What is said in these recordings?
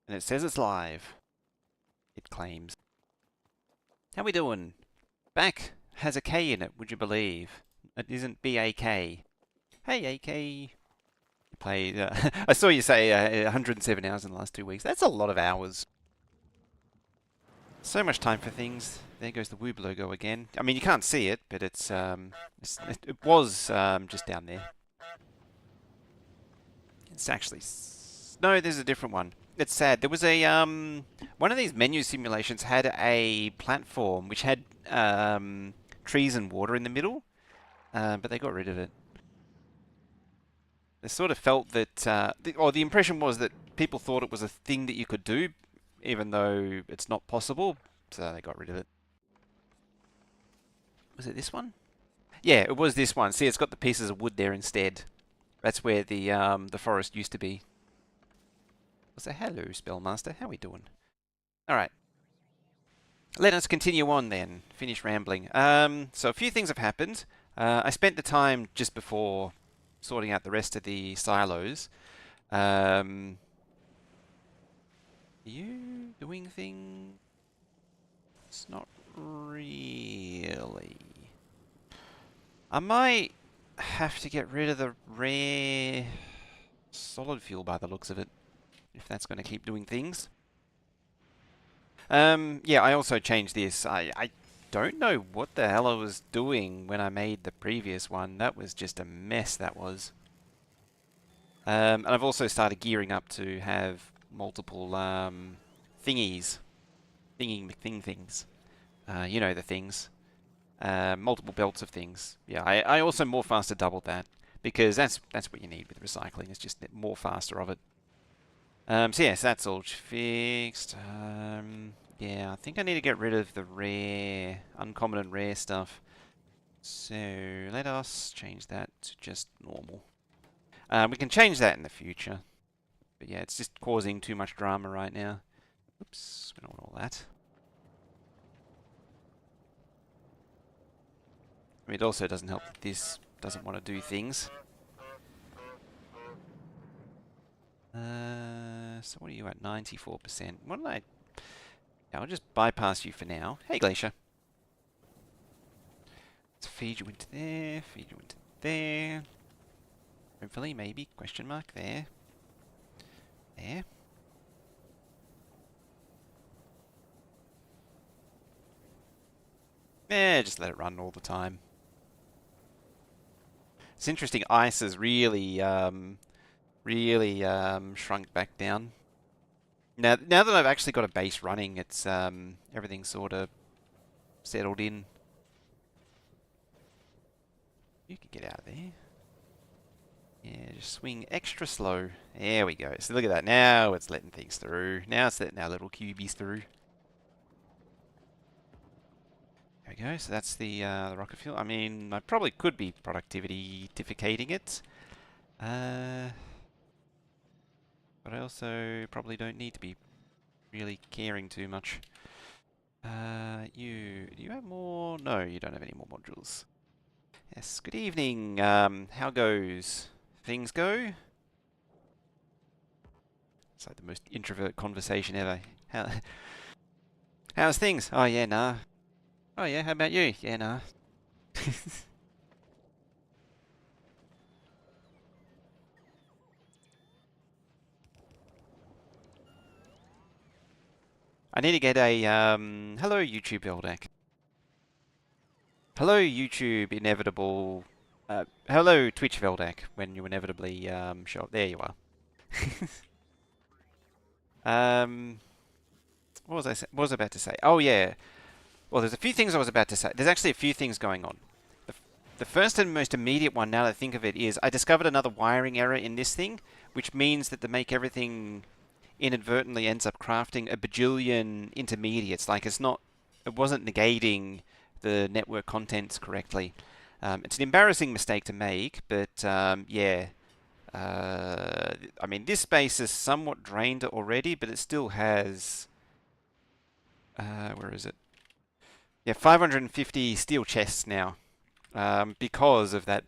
And it says it's live. It claims. How we doing? Back has a K in it, would you believe? It isn't B-A-K. Hey, A-K. Played, I saw you say 107 hours in the last 2 weeks. That's a lot of hours. So much time for things. There goes the Woob logo again. I mean, you can't see it, but it was just down there. It's actually... No, there's a different one. It's sad. There was a... one of these menu simulations had a platform which had trees and water in the middle, but they got rid of it. They sort of felt that... the impression was that people thought it was a thing that you could do, even though it's not possible, so they got rid of it. Was it this one? Yeah, it was this one. See, it's got the pieces of wood there instead. That's where the forest used to be. So hello, Spellmaster. How we doing? All right. Let us continue on then. Finish rambling. So a few things have happened. I spent the time just before sorting out the rest of the silos. Are you doing things? It's not really. I might have to get rid of the rare solid fuel by the looks of it, if that's going to keep doing things. Yeah, I also changed this. I don't know what the hell I was doing when I made the previous one. That was just a mess, that was. And I've also started gearing up to have multiple thingies. Thing things. You know the things. Multiple belts of things. Yeah, I also more faster doubled that, because that's what you need with recycling. It's just more faster of it. So yes, that's all fixed. Yeah, I think I need to get rid of the rare, uncommon and rare stuff. So let us change that to just normal. We can change that in the future. But yeah, it's just causing too much drama right now. Oops, we don't want all that. I mean, it also doesn't help that this doesn't want to do things. So what are you at? 94%. What did I... I'll just bypass you for now. Hey, Glacier. Let's feed you into there, feed you into there. Hopefully, maybe, question mark, there. There. Yeah, just let it run all the time. It's interesting, ice has really, really shrunk back down. Now that I've actually got a base running, it's everything's sort of settled in. You can get out of there. Yeah, just swing extra slow. There we go. So look at that. Now it's letting things through. Now it's letting our little cubies through. There we go. So that's the rocket fuel. I mean, I probably could be productivity-ificating it. But I also probably don't need to be really caring too much. Do you have more? No, you don't have any more modules. Yes, good evening. How goes? Things go? It's like the most introvert conversation ever. How's things? Oh yeah, nah. Oh yeah, how about you? Yeah, nah. I need to get a, hello YouTube Eldak. Hello YouTube Inevitable, hello Twitch Veldak, when you inevitably, show up. There you are. What was I about to say? Oh yeah. Well, there's a few things I was about to say. There's actually a few things going on. The first and most immediate one, now that I think of it, is I discovered another wiring error in this thing, which means that to make everything inadvertently ends up crafting a bajillion intermediates. Like it wasn't negating the network contents correctly. It's an embarrassing mistake to make, but yeah. I mean, this space is somewhat drained already, but it still has... where is it? Yeah, 550 steel chests now, because of that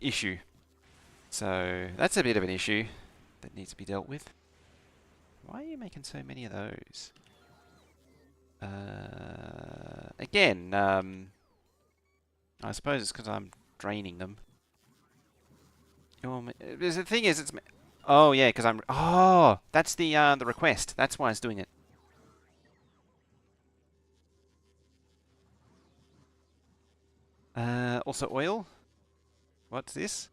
issue. So that's a bit of an issue that needs to be dealt with. Why are you making so many of those? Again, I suppose it's because I'm draining them. Oh, the thing is, it's... Oh, yeah, because I'm... Oh, that's the request. That's why it's doing it. Also oil. What's this?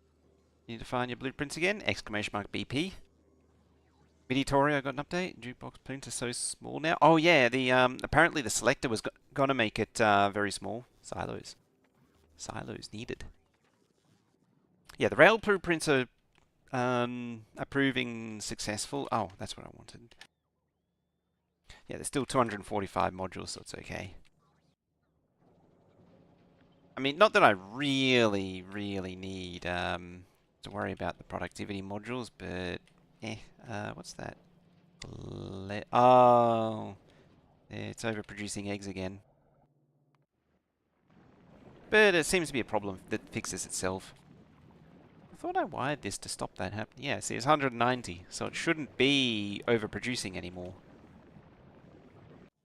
You need to find your blueprints again. Exclamation mark BP. Miditory, I got an update. Jukebox printer so small now. Oh yeah, the apparently the selector was gonna make it very small. Silos. Silos needed. Yeah, the rail blueprints are proving successful. Oh, that's what I wanted. Yeah, there's still 245 modules, so it's okay. I mean, not that I really, really need to worry about the productivity modules, but what's that? Oh, yeah, it's overproducing eggs again. But it seems to be a problem that fixes itself. I thought I wired this to stop that happening. Yeah, see, it's 190, so it shouldn't be overproducing anymore.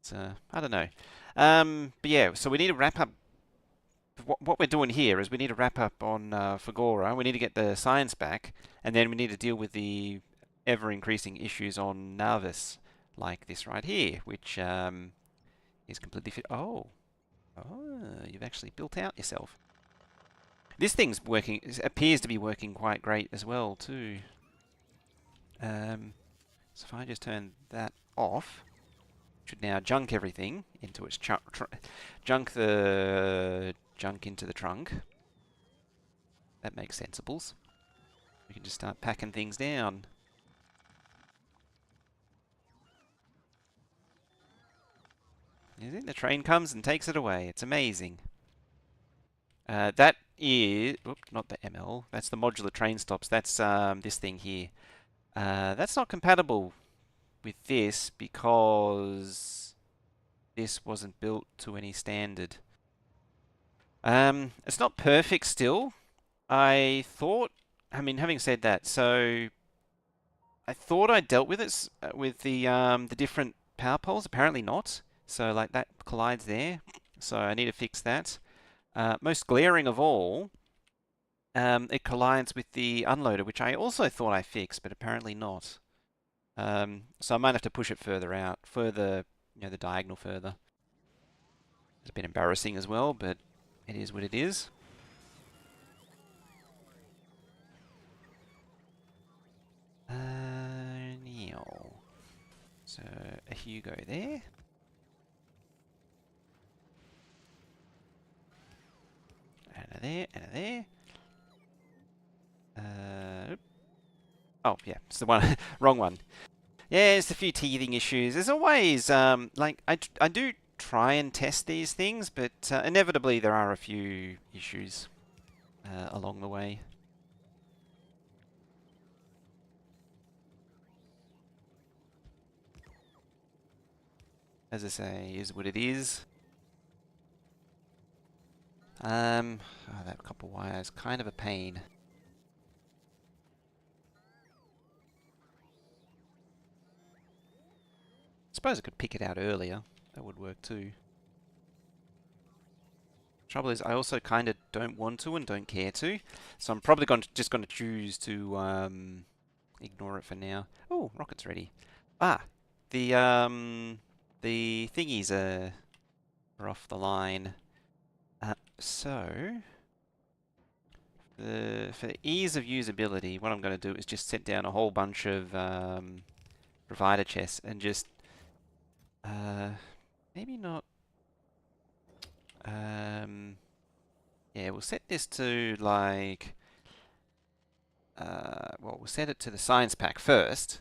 So, I don't know. But yeah, so we need to wrap up. What we're doing here is we need to wrap up on Fagora. We need to get the science back, and then we need to deal with the ever-increasing issues on Nauvis, like this right here, which is completely fit. Oh, you've actually built out yourself. This thing's working. It appears to be working quite great as well too. So if I just turn that off, it should now junk everything into its junk the junk into the trunk. That makes sensibles. We can just start packing things down. You think the train comes and takes it away. It's amazing. That is... Oops, not the ML. That's the modular train stops. That's this thing here. That's not compatible with this because this wasn't built to any standard. It's not perfect still. I thought... I mean, having said that, so... I thought I dealt with it with the different power poles. Apparently not. So like that collides there. So I need to fix that. Most glaring of all, it collides with the unloader, which I also thought I fixed, but apparently not. So I might have to push it further out, further, the diagonal further. It's a bit embarrassing as well, but it is what it is. So a Hugo there. And a there, and a there. Oh, yeah, it's the one, wrong one. Yeah, it's a few teething issues. There's always, like, I do try and test these things, but inevitably there are a few issues along the way. As I say, is what it is. Oh, that copper wire is kind of a pain. Suppose I could pick it out earlier. That would work too. Trouble is, I also kind of don't want to and don't care to, so I'm probably just going to choose to ignore it for now. Oh, rocket's ready. Ah, the thingies are off the line. So for the ease of usability, what I'm going to do is just set down a whole bunch of provider chests and just maybe not. Yeah, we'll set this to like. Well, we'll set it to the science pack first.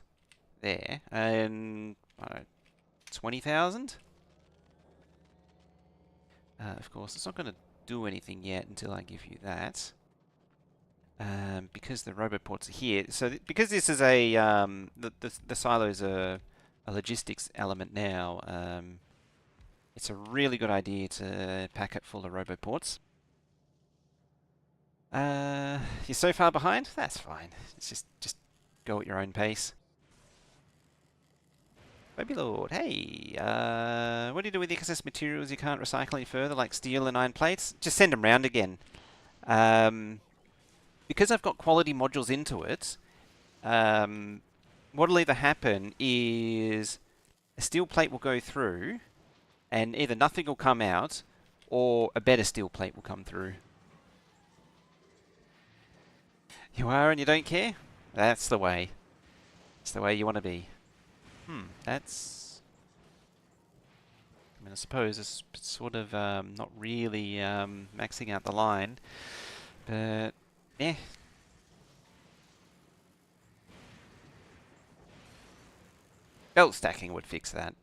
There, and 20,000. Of course, it's not going to do anything yet until I give you that. Because the roboports are here. So because this is a the silos are a logistics element now. It's a really good idea to pack it full of roboports. You're so far behind? That's fine. It's just go at your own pace. Baby Lord, hey, what do you do with the excess materials you can't recycle any further, like steel and iron plates? Just send them round again. Because I've got quality modules into it, what'll either happen is a steel plate will go through, and either nothing will come out, or a better steel plate will come through. You are and you don't care? That's the way. It's the way you want to be. That's... I mean, I suppose it's sort of not really maxing out the line, but yeah. Belt stacking would fix that.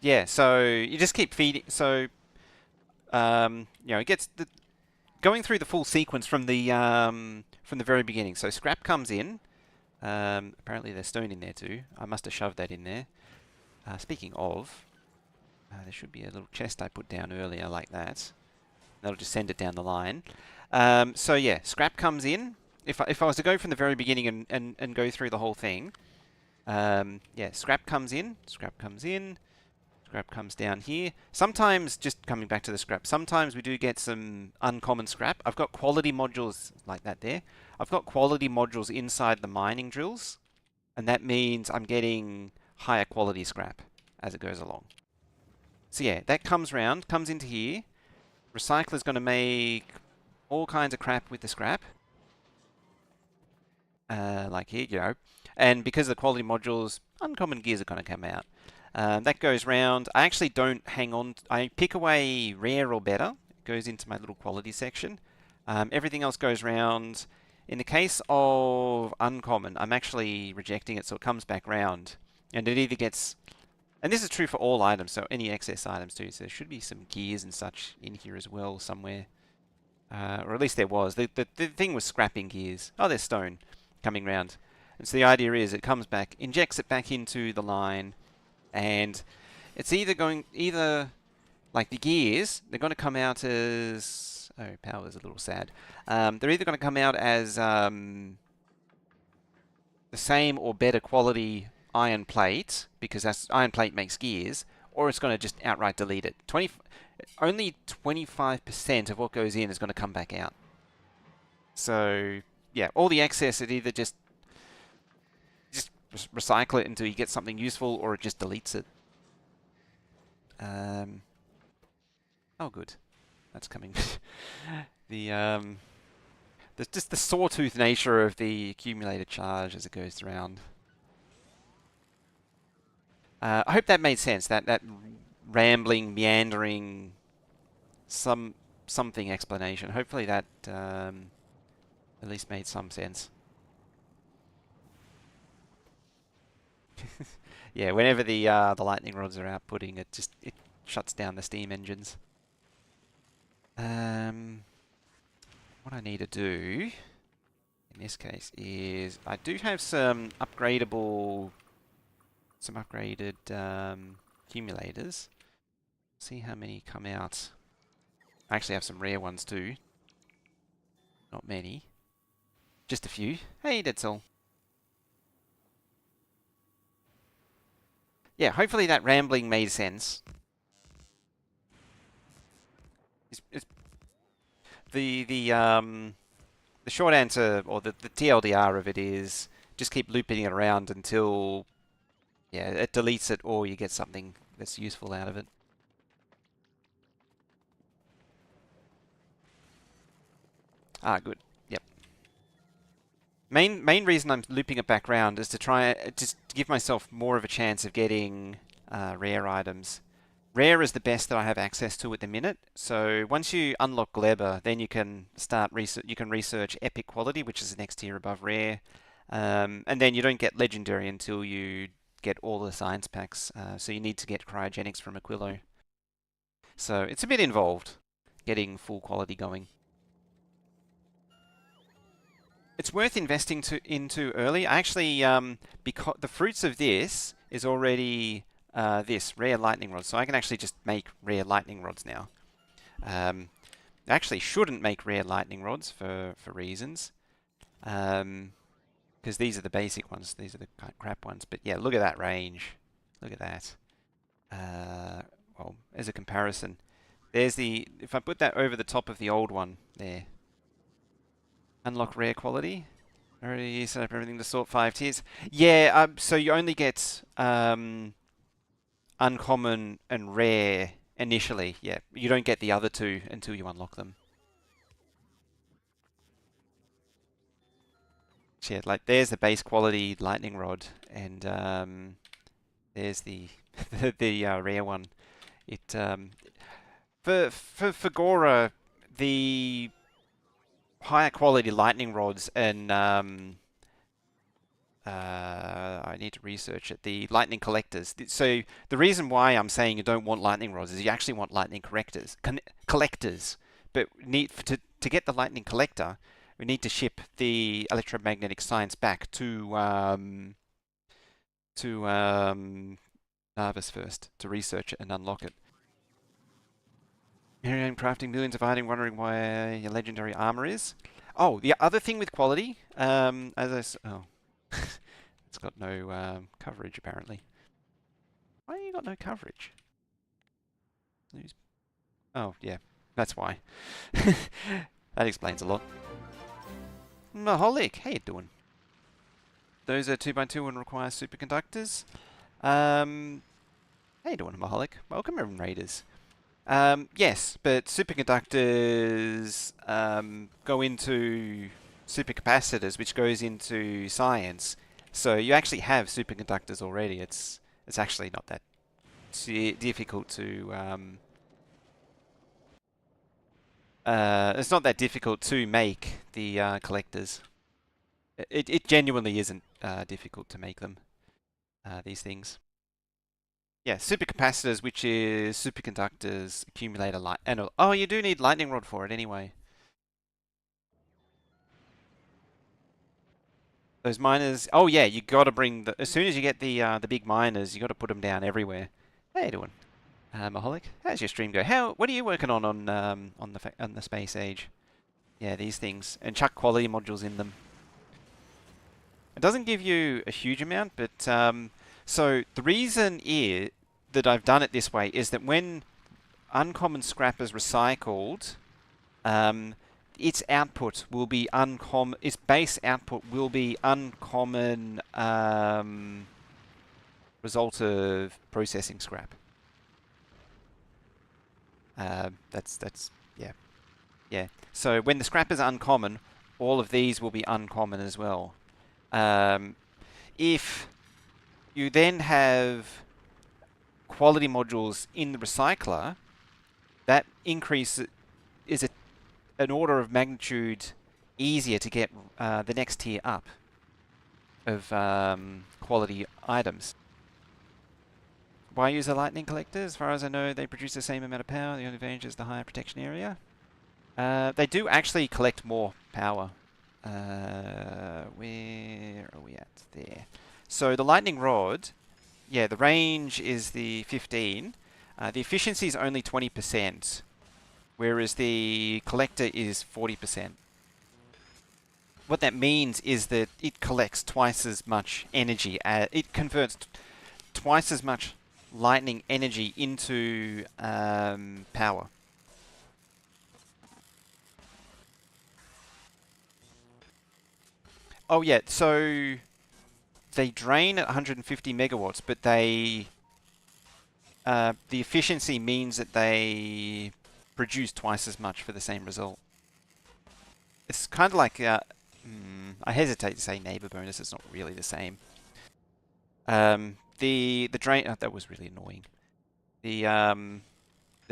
Yeah, so you just keep feeding. So it gets going through the full sequence from the very beginning. So scrap comes in. Apparently there's stone in there too. I must have shoved that in there. Speaking of, there should be a little chest I put down earlier like that. That'll just send it down the line. So yeah, scrap comes in. If I was to go from the very beginning and go through the whole thing, yeah, scrap comes in, scrap comes down here. Sometimes, just coming back to the scrap, sometimes we do get some uncommon scrap. I've got quality modules like that there. I've got quality modules inside the mining drills, and that means I'm getting higher quality scrap as it goes along. So yeah, that comes into here. Recycler's going to make all kinds of crap with the scrap. Like here, you know. And because of the quality modules, uncommon gears are going to come out. That goes round. I actually don't hang on. I pick away rare or better. It goes into my little quality section. Everything else goes round. In the case of uncommon, I'm actually rejecting it, so it comes back round. And it either gets... And this is true for all items, so any excess items too. So there should be some gears and such in here as well somewhere. Or at least there was. The thing was scrapping gears. Oh, there's stone coming round. And so the idea is it comes back, injects it back into the line, and it's either like the gears, they're going to come out as... Oh, power's a little sad. They're either going to come out as the same or better quality iron plate, because that's iron plate makes gears, or it's going to just outright delete it. Only 25% of what goes in is going to come back out. So yeah, all the excess, it either just recycle it until you get something useful, or it just deletes it. Oh, good. That's coming. There's just the sawtooth nature of the accumulated charge as it goes around. I hope that made sense. That rambling, meandering, something explanation. Hopefully that at least made some sense. Yeah, whenever the lightning rods are outputting, it shuts down the steam engines. What I need to do in this case is I do have some upgraded accumulators. See how many come out. I actually have some rare ones too. Not many. Just a few. Hey, that's all. Yeah, hopefully that rambling made sense. The short answer, or the TLDR of it is just keep looping it around until, yeah, it deletes it or you get something that's useful out of it. Ah, good. Yep. Main reason I'm looping it back around is to try just to give myself more of a chance of getting rare items. Rare is the best that I have access to at the minute. So once you unlock Gleba, then you can start research epic quality, which is the next tier above rare, and then you don't get legendary until you get all the science packs. So you need to get cryogenics from Aquilo. So it's a bit involved getting full quality going. It's worth investing into early. Actually, because the fruits of this is already this rare lightning rods, so I can actually just make rare lightning rods now. I actually shouldn't make rare lightning rods for reasons, because because these are the basic ones. These are the crap ones. But yeah, look at that range. Look at that. Well, as a comparison, there's the, if I put that over the top of the old one there, unlock rare quality. Already set up everything to sort 5 tiers. Yeah, so you only get uncommon and rare initially. Yeah, you don't get the other two until you unlock them. So yeah, like there's the base quality lightning rod, and there's the the rare one. It for Gora, the higher quality lightning rods and I need to research it. The lightning collectors. So the reason why I'm saying you don't want lightning rods is you actually want lightning collectors. But to get the lightning collector, we need to ship the electromagnetic science back to Nauvis first to research it and unlock it. Here I am crafting millions of items, wondering why your legendary armor is. Oh, the other thing with quality, oh, it's got no coverage apparently. Why you got no coverage? Oh, yeah, that's why. That explains a lot. Maholic, how you doing? Those are 2x2 and require superconductors. How you doing, Maholic? Welcome, everyone, Raiders. Yes, but superconductors go into supercapacitors, which goes into science. So you actually have superconductors already. It's actually not that difficult to it's not that difficult to make the collectors. It genuinely isn't difficult to make them. These things. Yeah, supercapacitors, which is superconductors, accumulator light, and oh, you do need lightning rod for it anyway. Those miners. Oh yeah, you got to bring the. As soon as you get the big miners, you got to put them down everywhere. How you doing, Maholic? How's your stream go? What are you working on the space age? Yeah, these things, and chuck quality modules in them. It doesn't give you a huge amount, but so the reason is that I've done it this way is that when uncommon scrap is recycled, its output will be uncommon. Its base output will be uncommon result of processing scrap. That's yeah. So when the scrap is uncommon, all of these will be uncommon as well. If you then have quality modules in the recycler, that increase is an order of magnitude easier to get the next tier up of quality items. Why use a lightning collector? As far as I know, they produce the same amount of power. The only advantage is the higher protection area. They do actually collect more power. Where are we at? There. So the lightning rod, yeah, the range is the 15. The efficiency is only 20%, whereas the collector is 40%. What that means is that it collects twice as much energy. It converts twice as much lightning energy into power. Oh yeah, so they drain at 150 megawatts, but they the efficiency means that they produce twice as much for the same result. It's kind of like I hesitate to say neighbor bonus. It's not really the same. The drain that was really annoying. The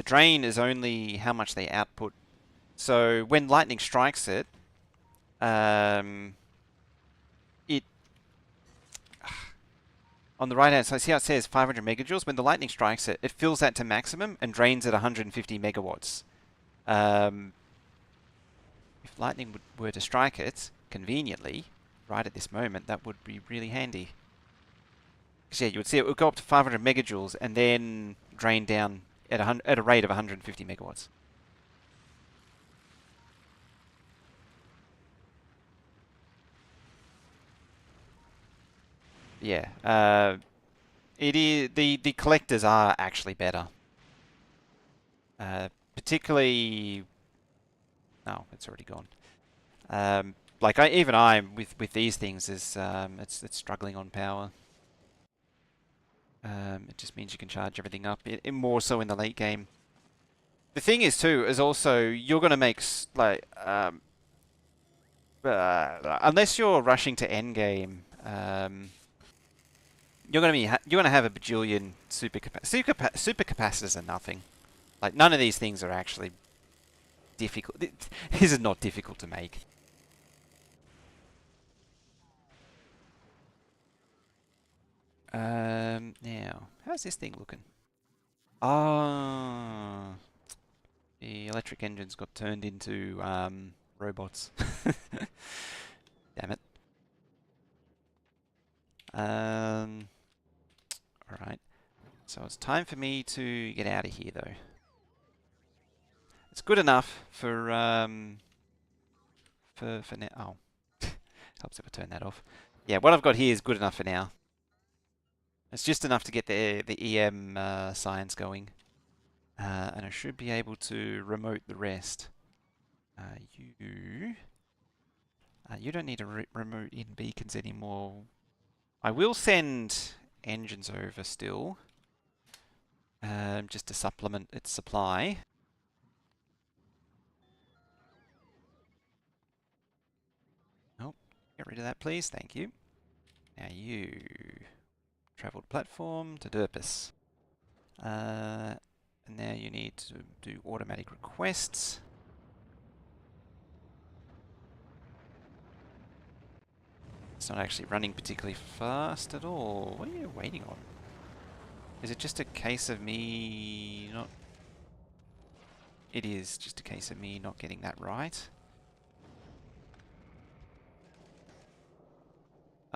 drain is only how much they output. So when lightning strikes it, on the right hand side, see how it says 500 megajoules? When the lightning strikes it, it fills that to maximum and drains at 150 megawatts. If lightning were to strike it conveniently, right at this moment, that would be really handy. Because yeah, you would see it would go up to 500 megajoules and then drain down at a rate of 150 megawatts. yeah, it is the collectors are actually better. Particularly, no, it's already gone. Like even I with these things is it's struggling on power. It just means you can charge everything up. More so in the late game. The thing is too is also you're gonna make like unless you're rushing to end game, you're gonna have a bajillion super capacitors are nothing. Like none of these things are actually difficult. This is not difficult to make. Now, how's this thing looking? Ah, the electric engines got turned into robots. Damn it. All right. So it's time for me to get out of here, though. It's good enough for now. Oh, helps if I turn that off. Yeah, what I've got here is good enough for now. It's just enough to get the EM science going, and I should be able to remote the rest. You don't need to remote in beacons anymore. I will send engines over still, just to supplement its supply. Oh, get rid of that, please. Thank you. Now you traveled platform to Durpus. And now you need to do automatic requests. It's not actually running particularly fast at all. What are you waiting on? Is it just a case of me not... It is just a case of me not getting that right.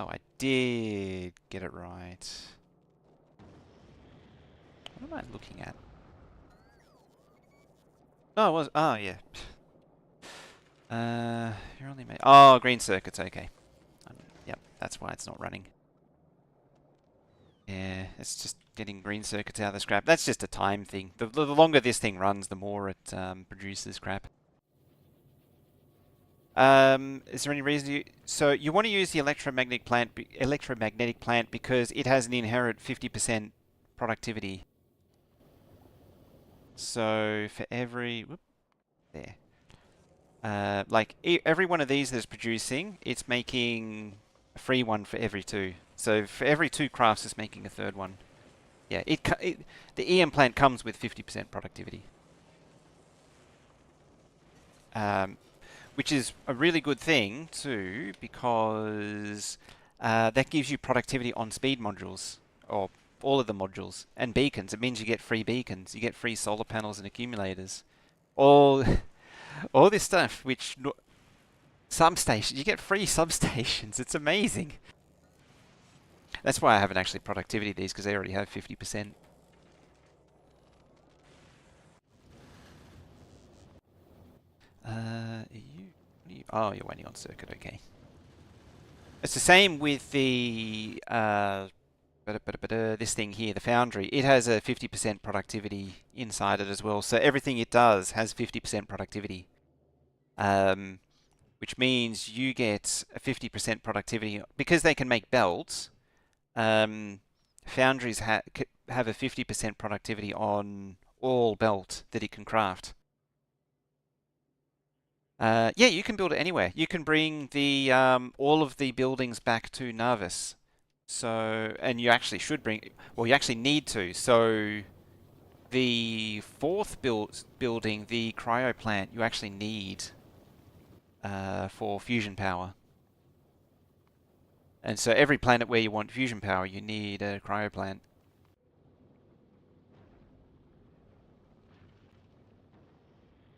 Oh, I did get it right. What am I looking at? No, it was... Oh, yeah. You're only made... Oh, green circuits, okay. Yep, that's why it's not running. Yeah, it's just getting green circuits out of the scrap. That's just a time thing. The longer this thing runs, the more it produces crap. Is there any reason you... So you want to use the electromagnetic plant because it has an inherent 50% productivity. So for every... Whoop, there. Like every one of these that's producing, it's making a free one for every two. So for every 2 crafts, it's making a third one. Yeah, the EM plant comes with 50% productivity, which is a really good thing too because that gives you productivity on speed modules or all of the modules and beacons. It means you get free beacons, you get free solar panels and accumulators, all all this stuff. Which substations, you get free substations. It's amazing. That's why I haven't actually productivity these because they already have 50%. Oh, you're waiting on circuit, okay. It's the same with the this thing here, the foundry. It has a 50% productivity inside it as well. So everything it does has 50% productivity, which means you get a 50% productivity because they can make belts. Foundries have a 50% productivity on all belt that it can craft. Yeah, you can build it anywhere. You can bring the all of the buildings back to Nauvis. So, and you actually should bring, well, you actually need to. So, the 4th building, the cryo plant, you actually need for fusion power. And so, every planet where you want fusion power, you need a cryo plant.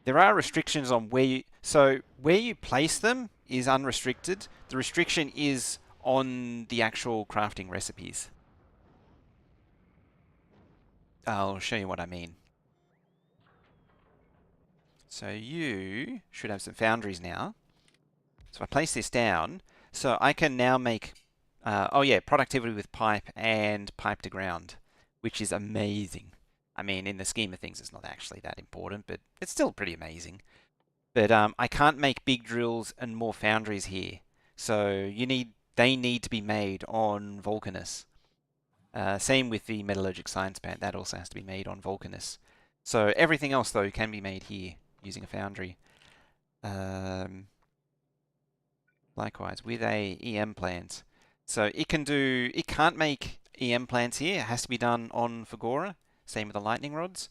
There are restrictions on where you... So, where you place them is unrestricted. The restriction is on the actual crafting recipes. I'll show you what I mean. So, you should have some foundries now. So, I place this down. So, I can now make Oh yeah, productivity with pipe and pipe to ground, which is amazing. I mean, in the scheme of things, it's not actually that important, but it's still pretty amazing. But I can't make big drills and more foundries here, so they need to be made on Vulcanus. Same with the metallurgic science pad, that also has to be made on Vulcanus. So everything else though can be made here using a foundry. Um, Likewise with a EM plant. So it can't make EM plants here. It has to be done on Fagora. Same with the lightning rods.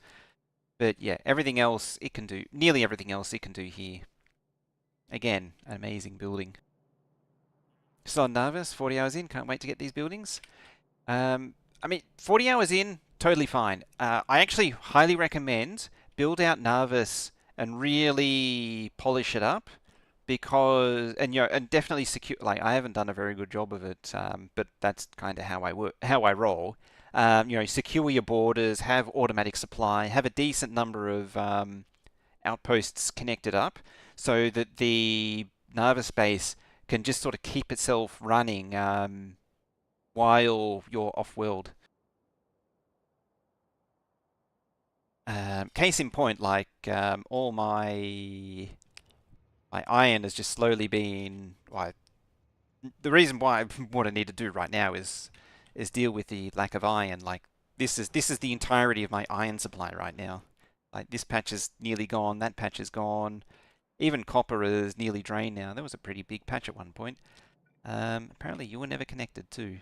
But yeah, everything else it can do, nearly everything else it can do here. Again, an amazing building. Still on Nauvis, 40 hours in, can't wait to get these buildings. I mean, 40 hours in, totally fine. I actually highly recommend build out Nauvis and really polish it up because, and and definitely secure. Like I haven't done a very good job of it, but that's kind of how I work, how I roll. Secure your borders, have automatic supply, have a decent number of outposts connected up, so that the Nauvis base can just sort of keep itself running while you're off-world. Case in point, like all my iron has just slowly been. Well, the reason why what I need to do right now is deal with the lack of iron. Like this is the entirety of my iron supply right now. Like this patch is nearly gone, that patch is gone. Even copper is nearly drained now. There was a pretty big patch at one point. Apparently you were never connected too.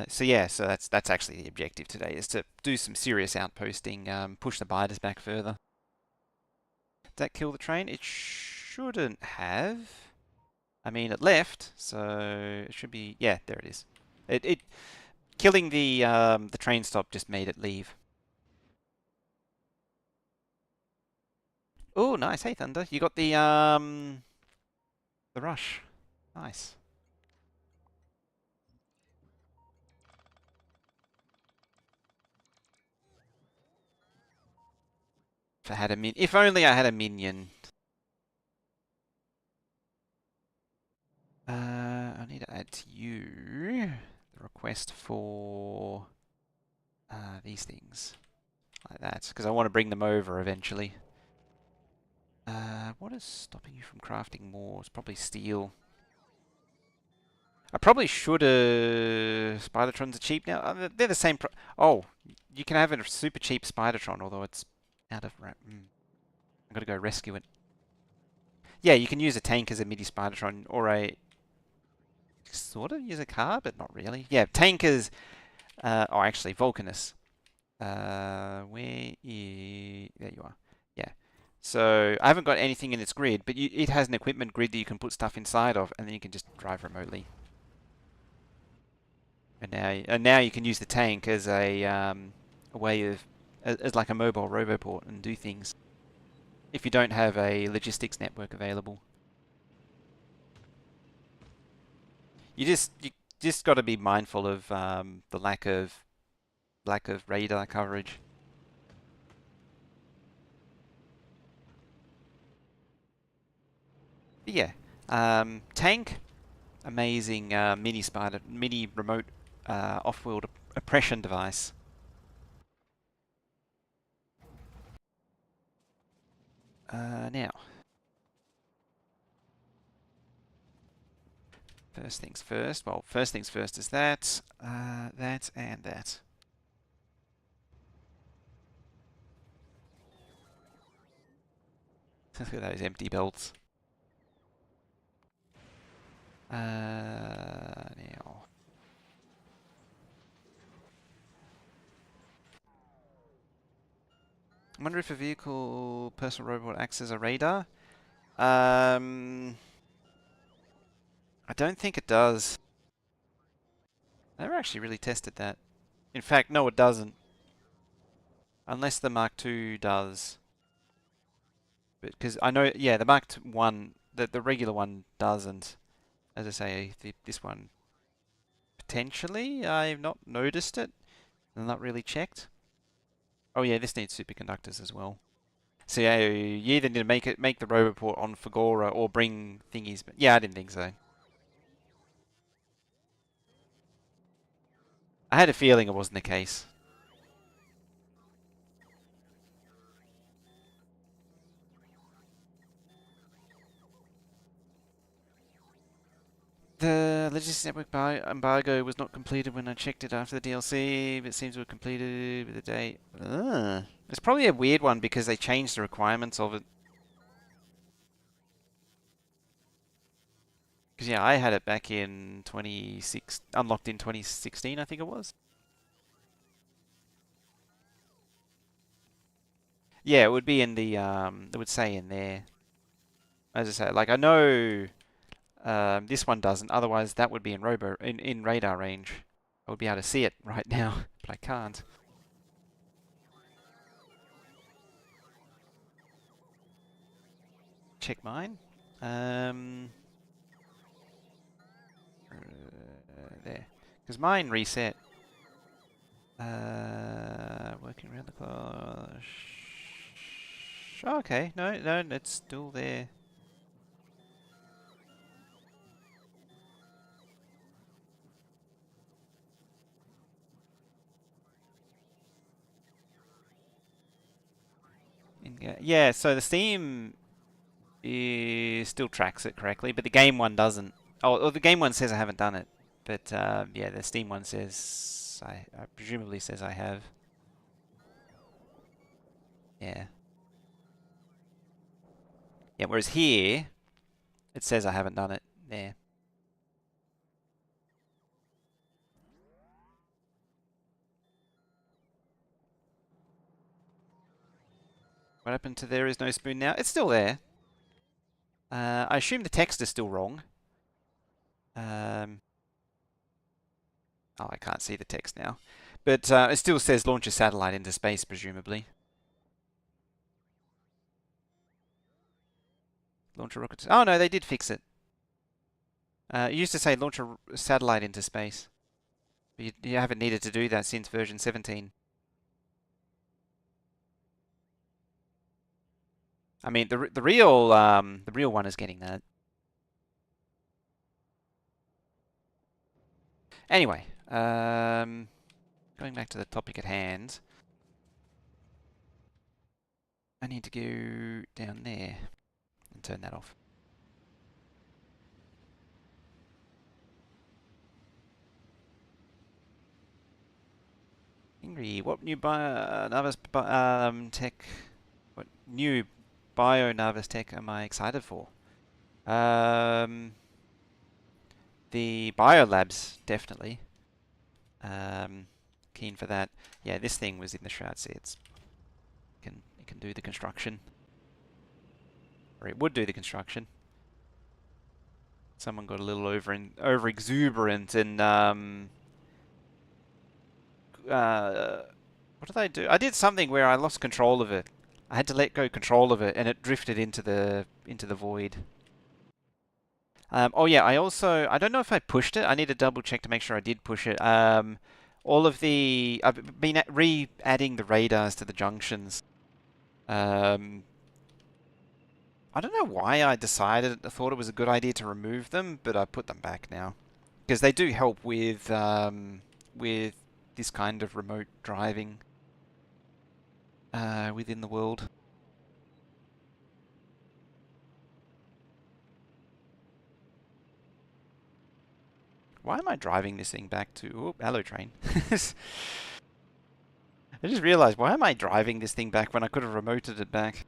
So yeah, so that's actually the objective today is to do some serious outposting, push the biters back further. Did that kill the train? It shouldn't have. I mean, it left, so it should be. Yeah, there it is. It killing the train stop just made it leave. Oh, nice. Hey, Thunder, you got the rush. Nice. If only I had a minion. I need to add to you the request for these things like that because I want to bring them over eventually. What is stopping you from crafting more? It's probably steel. I probably should have. Spidertrons are cheap now. They're the same. Oh, you can have a super cheap Spidertron, although it's out of. I've got to go rescue it. Yeah, you can use a tank as a midi Spidertron or a sort of use a car, but not really. Yeah, tankers. Oh, actually, Vulcanus. There you are. Yeah. So I haven't got anything in its grid, but it has an equipment grid that you can put stuff inside of, and then you can just drive remotely. And now you can use the tank as a way of as like a mobile roboport and do things if you don't have a logistics network available. You just got to be mindful of the lack of radar coverage. But yeah, tank, amazing mini remote off-world oppression device. Now, first things first. Well, first things first is that, that, and that. Look at those empty belts. Now, I wonder if a vehicle personal robot acts as a radar. I don't think it does. I never actually really tested that. In fact, no, it doesn't. Unless the Mark II does. Because I know, yeah, the Mark 1, the regular one doesn't. As I say, this one potentially. I've not noticed it. I'm not really checked. Oh yeah, this needs superconductors as well. So yeah, you either need to make the roboport on Fagora or bring thingies. But yeah, I didn't think so. I had a feeling it wasn't the case. The Logistics Network embargo was not completed when I checked it after the DLC, but it seems to have completed with the date. It's probably a weird one because they changed the requirements of it. Because yeah, I had it back in 26, unlocked in 2016, I think it was. Yeah, it would be in the it would say in there. As I say, like I know this one doesn't. Otherwise, that would be in in radar range. I would be able to see it right now, but I can't. Check mine. There, because mine reset. Working around the clock. Okay, no, it's still there. Yeah, so the Steam still tracks it correctly, but the game one doesn't. Oh, the game one says I haven't done it, but yeah, the Steam one says I presumably says I have. Yeah. Yeah, whereas here, it says I haven't done it. There. What happened to there is no spoon now? It's still there. I assume the text is still wrong. Um, oh, I can't see the text now. But it still says launch a satellite into space, presumably. Launch a rocket. Oh, no, they did fix it. It used to say launch a satellite into space. But you haven't needed to do that since version 17. I mean, the real one is getting that. Anyway, going back to the topic at hand, I need to go down there and turn that off. Ingrid, what new Nauvis tech? What new Nauvis tech am I excited for? Um, the biolabs definitely. Keen for that. Yeah, this thing was in the shroud. See, it can do the construction, or it would do the construction. Someone got a little over exuberant and what did I do? I did something where I lost control of it. I had to let go control of it, and it drifted into the void. Oh yeah, I don't know if I pushed it. I need to double check to make sure I did push it. All of I've been re-adding the radars to the junctions. Um, I don't know why I thought it was a good idea to remove them, but I put them back now because they do help with this kind of remote driving within the world. Why am I driving this thing back to... Oh, hello, train. I just realized, why am I driving this thing back when I could have remoted it back?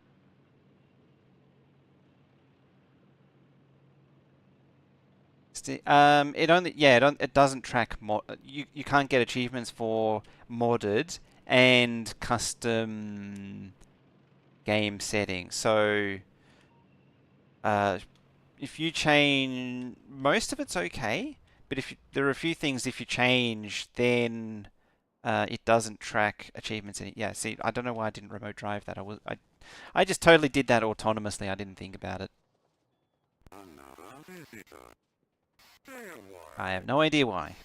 It doesn't track you can't get achievements for modded and custom game settings. So if you change, most of it's okay, but there are a few things if you change, then it doesn't track achievements. Yeah, see, I don't know why I didn't remote drive that. I just totally did that autonomously. I didn't think about it. I have no idea why.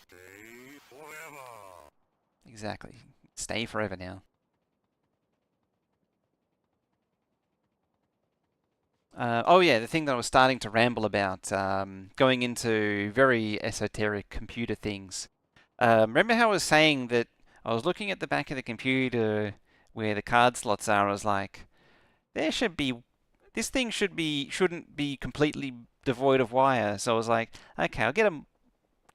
Exactly. Stay forever now. Oh yeah, the thing that I was starting to ramble about, going into very esoteric computer things. Remember how I was saying that I was looking at the back of the computer where the card slots are. I was like, there should be, this thing shouldn't be completely devoid of wire. So I was like, okay, I'll get a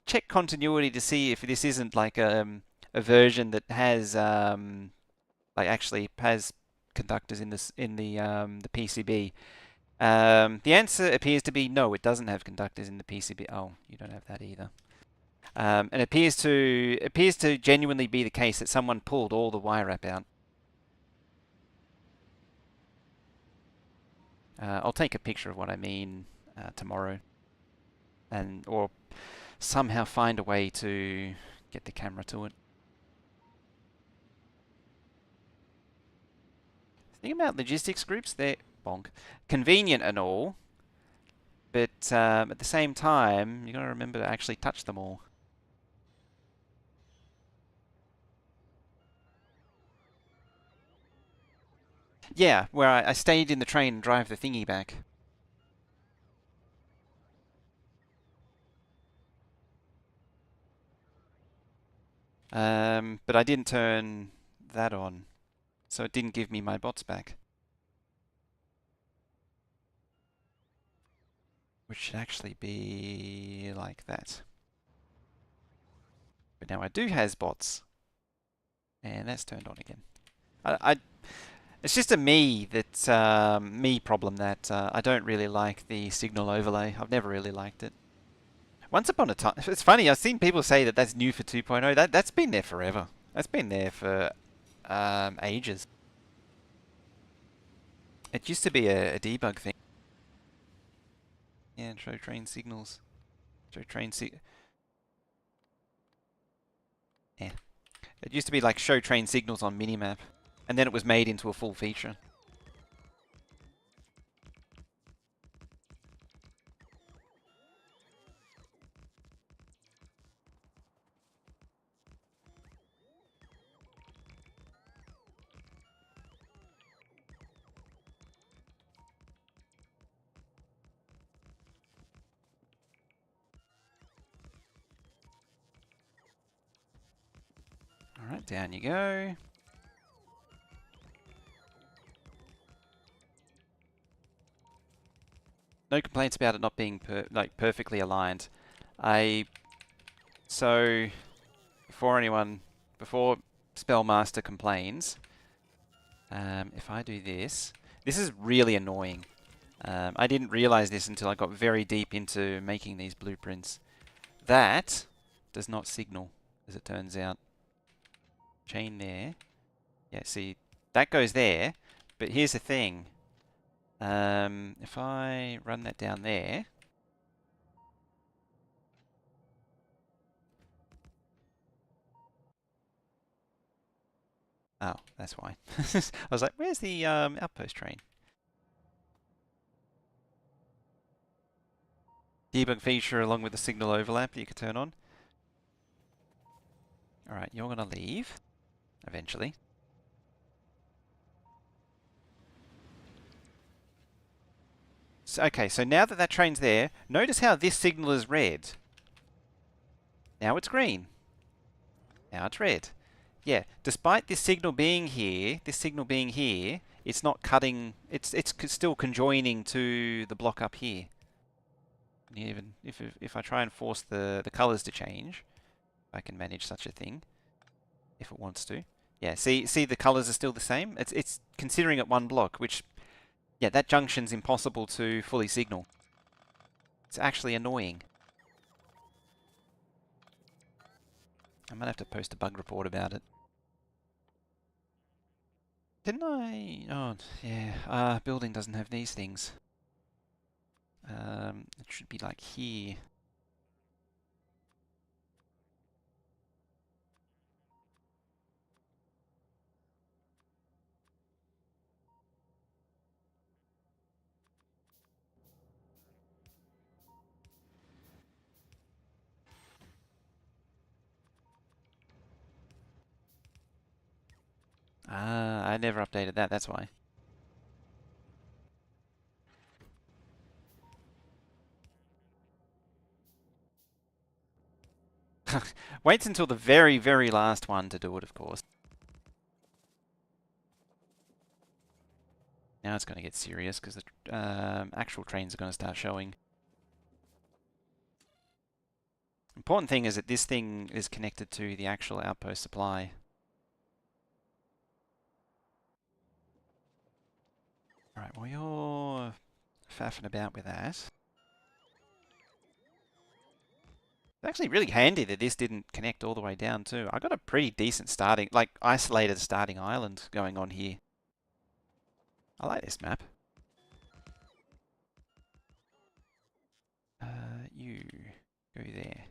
check continuity to see if this isn't like a version that has like actually has conductors in this in the PCB. The answer appears to be no, it doesn't have conductors in the PCB. Oh, you don't have that either. And it appears to genuinely be the case that someone pulled all the wire wrap out. I'll take a picture of what I mean tomorrow, and or somehow find a way to get the camera to it. The thing about logistics groups, they're bonk convenient and all, but at the same time, you got to remember to actually touch them all. Yeah, where I stayed in the train and drive the thingy back. But I didn't turn that on, so it didn't give me my bots back. Which should actually be like that. But now I do has bots, and that's turned on again. It's just a me problem that I don't really like the signal overlay. I've never really liked it. Once upon a time, it's funny. I've seen people say that that's new for 2.0. That's been there forever. That's been there for ages. It used to be a debug thing. Yeah, show train signals. Show train Yeah. It used to be like show train signals on minimap, and then it was made into a full feature. All right, down you go. No complaints about it not being perfectly aligned. So before Spellmaster complains, if I do this, this is really annoying. I didn't realize this until I got very deep into making these blueprints. That does not signal, as it turns out. Chain there. Yeah, see, that goes there, but here's the thing. If I run that down there, oh, that's why. I was like, where's the outpost train? Debug feature along with the signal overlap that you can turn on. Alright, you're going to leave, eventually. So, okay, so now that train's there, notice how this signal is red. Now it's green. Now it's red. Yeah, despite this signal being here, it's not cutting, it's still conjoining to the block up here. And even if I try and force the colors to change, I can manage such a thing if it wants to. Yeah, see the colors are still the same. It's considering it one block, which yeah, that junction's impossible to fully signal. It's actually annoying. I might have to post a bug report about it. Didn't I? Oh, yeah. Building doesn't have these things. It should be like here. Ah, I never updated that, that's why. Waits until the very, very last one to do it, of course. Now it's going to get serious because the actual trains are going to start showing. Important thing is that this thing is connected to the actual outpost supply. Alright, well you're faffing about with that. It's actually really handy that this didn't connect all the way down too. I got a pretty decent starting, like isolated starting island going on here. I like this map. You go there.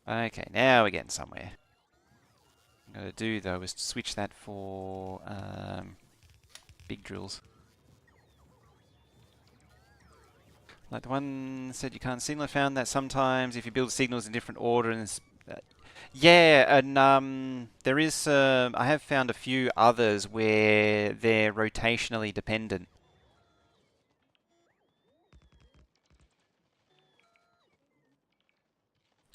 Okay, now we're getting somewhere. What I'm going to do though is switch that for big drills. Like the one said you can't signal. I found that sometimes if you build signals in different order and yeah, and there is I have found a few others where they're rotationally dependent.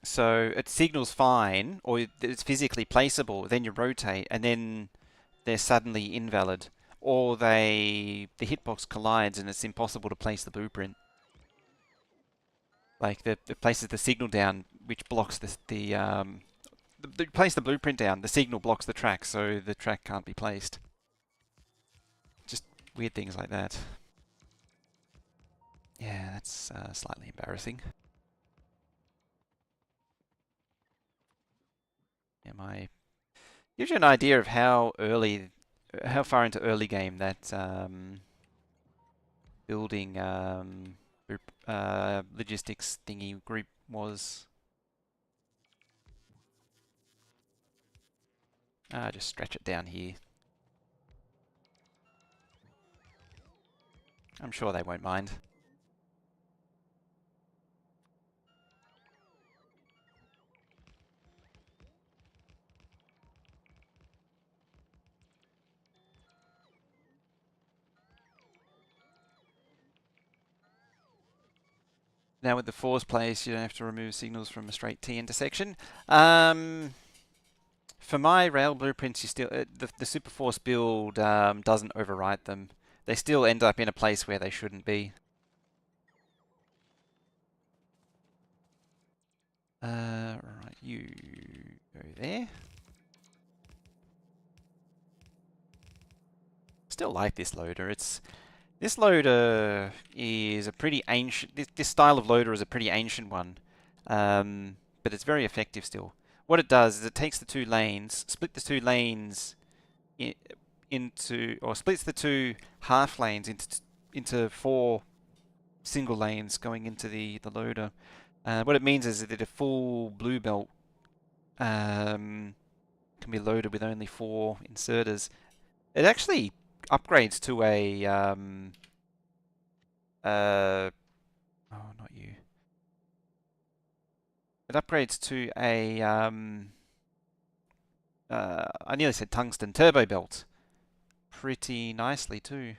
So it signals fine, or it's physically placeable, then you rotate, and then they're suddenly invalid. Or the hitbox collides and it's impossible to place the blueprint. Like it places the signal down, which blocks place the blueprint down, the signal blocks the track, so the track can't be placed. Just weird things like that. Yeah, that's slightly embarrassing. Yeah, gives you an idea of how far into early game that building logistics thingy group was. Just stretch it down here. I'm sure they won't mind. Now with the force place, you don't have to remove signals from a straight T intersection. For my rail blueprints, you still the superforce build doesn't overwrite them. They still end up in a place where they shouldn't be. Right, you go there. Still like this loader. This loader is a pretty ancient. This style of loader is a pretty ancient one, but it's very effective still. What it does is it takes the two lanes, split the two lanes or splits the two half lanes into 4 single lanes going into the loader. What it means is that a full blue belt can be loaded with only 4 inserters. It actually upgrades to a oh, not you. It upgrades to a I nearly said tungsten turbo belt pretty nicely too.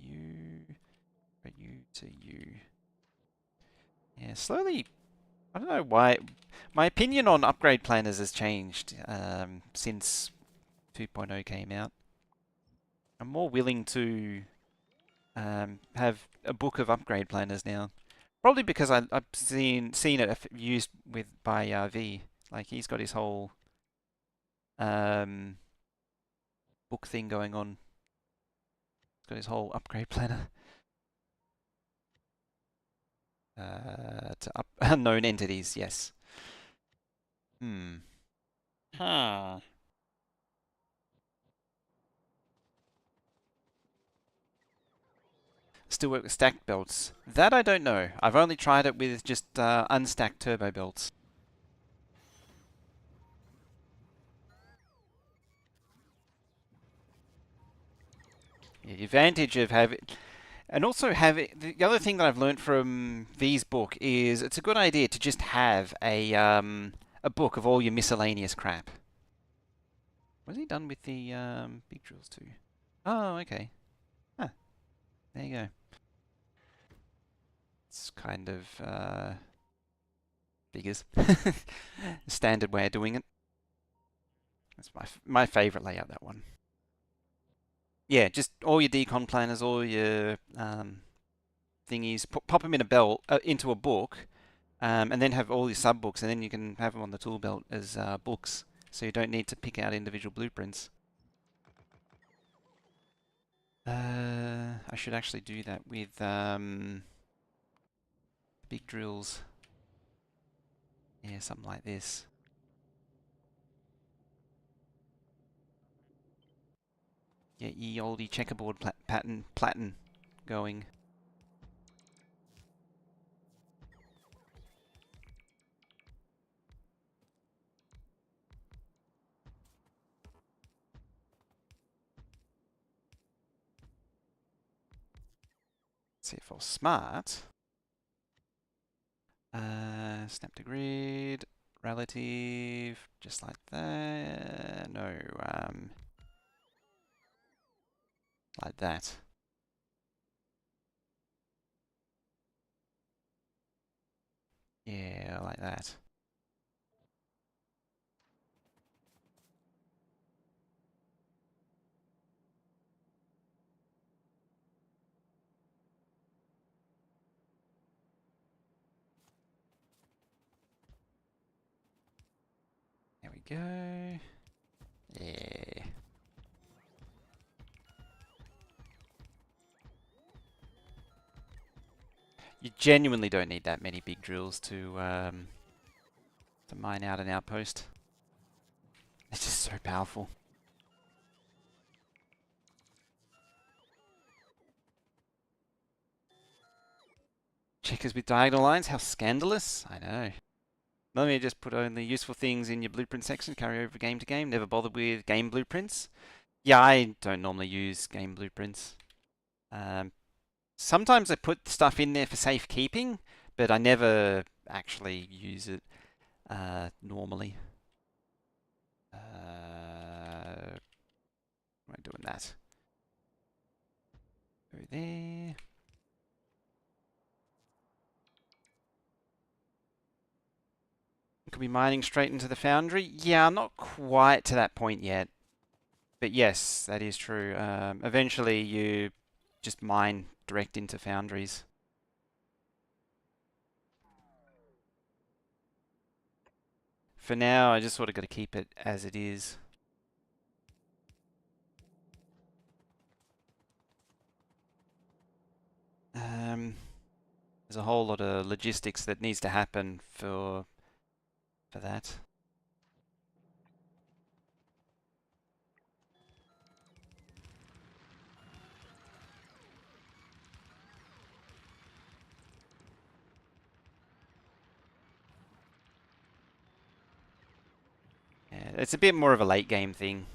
You to you. Yeah, slowly. I don't know why. My opinion on upgrade planners has changed since 2.0 came out. I'm more willing to have a book of upgrade planners now. Probably because I've seen it used by V. Like he's got his whole book thing going on. He's got his whole upgrade planner to up unknown entities. Yes. Huh. Still work with stacked belts. That I don't know. I've only tried it with just unstacked turbo belts. Yeah, the advantage of having... And also the other thing that I've learned from V's book is it's a good idea to just have a book of all your miscellaneous crap. Was he done with the big drills too? Oh, okay. Huh, there you go. It's kind of figures. Standard way of doing it. That's my favorite layout, that one. Yeah, just all your decon planners, all your thingies, pop them in a belt, into a book, and then have all your sub books, and then you can have them on the tool belt as books, so you don't need to pick out individual blueprints. I should actually do that with big drills. Yeah, something like this. Get ye oldie checkerboard pattern going. See if I was smart. Snap to grid, relative, just like that. No, like that. Yeah, like that. There we go. Yeah. You genuinely don't need that many big drills to mine out an outpost. It's just so powerful. Checkers with diagonal lines, how scandalous. I know. Let me just put only useful things in your blueprint section, carry over game to game. Never bothered with game blueprints. Yeah, I don't normally use game blueprints. Sometimes I put stuff in there for safekeeping, but I never actually use it normally. Why am I doing that? Go there. Could be mining straight into the foundry. Yeah, I'm not quite to that point yet. But yes, that is true. Eventually you just mine direct into foundries. For now, I just sort of got to keep it as it is. There's a whole lot of logistics that needs to happen for that. Yeah, it's a bit more of a late game thing.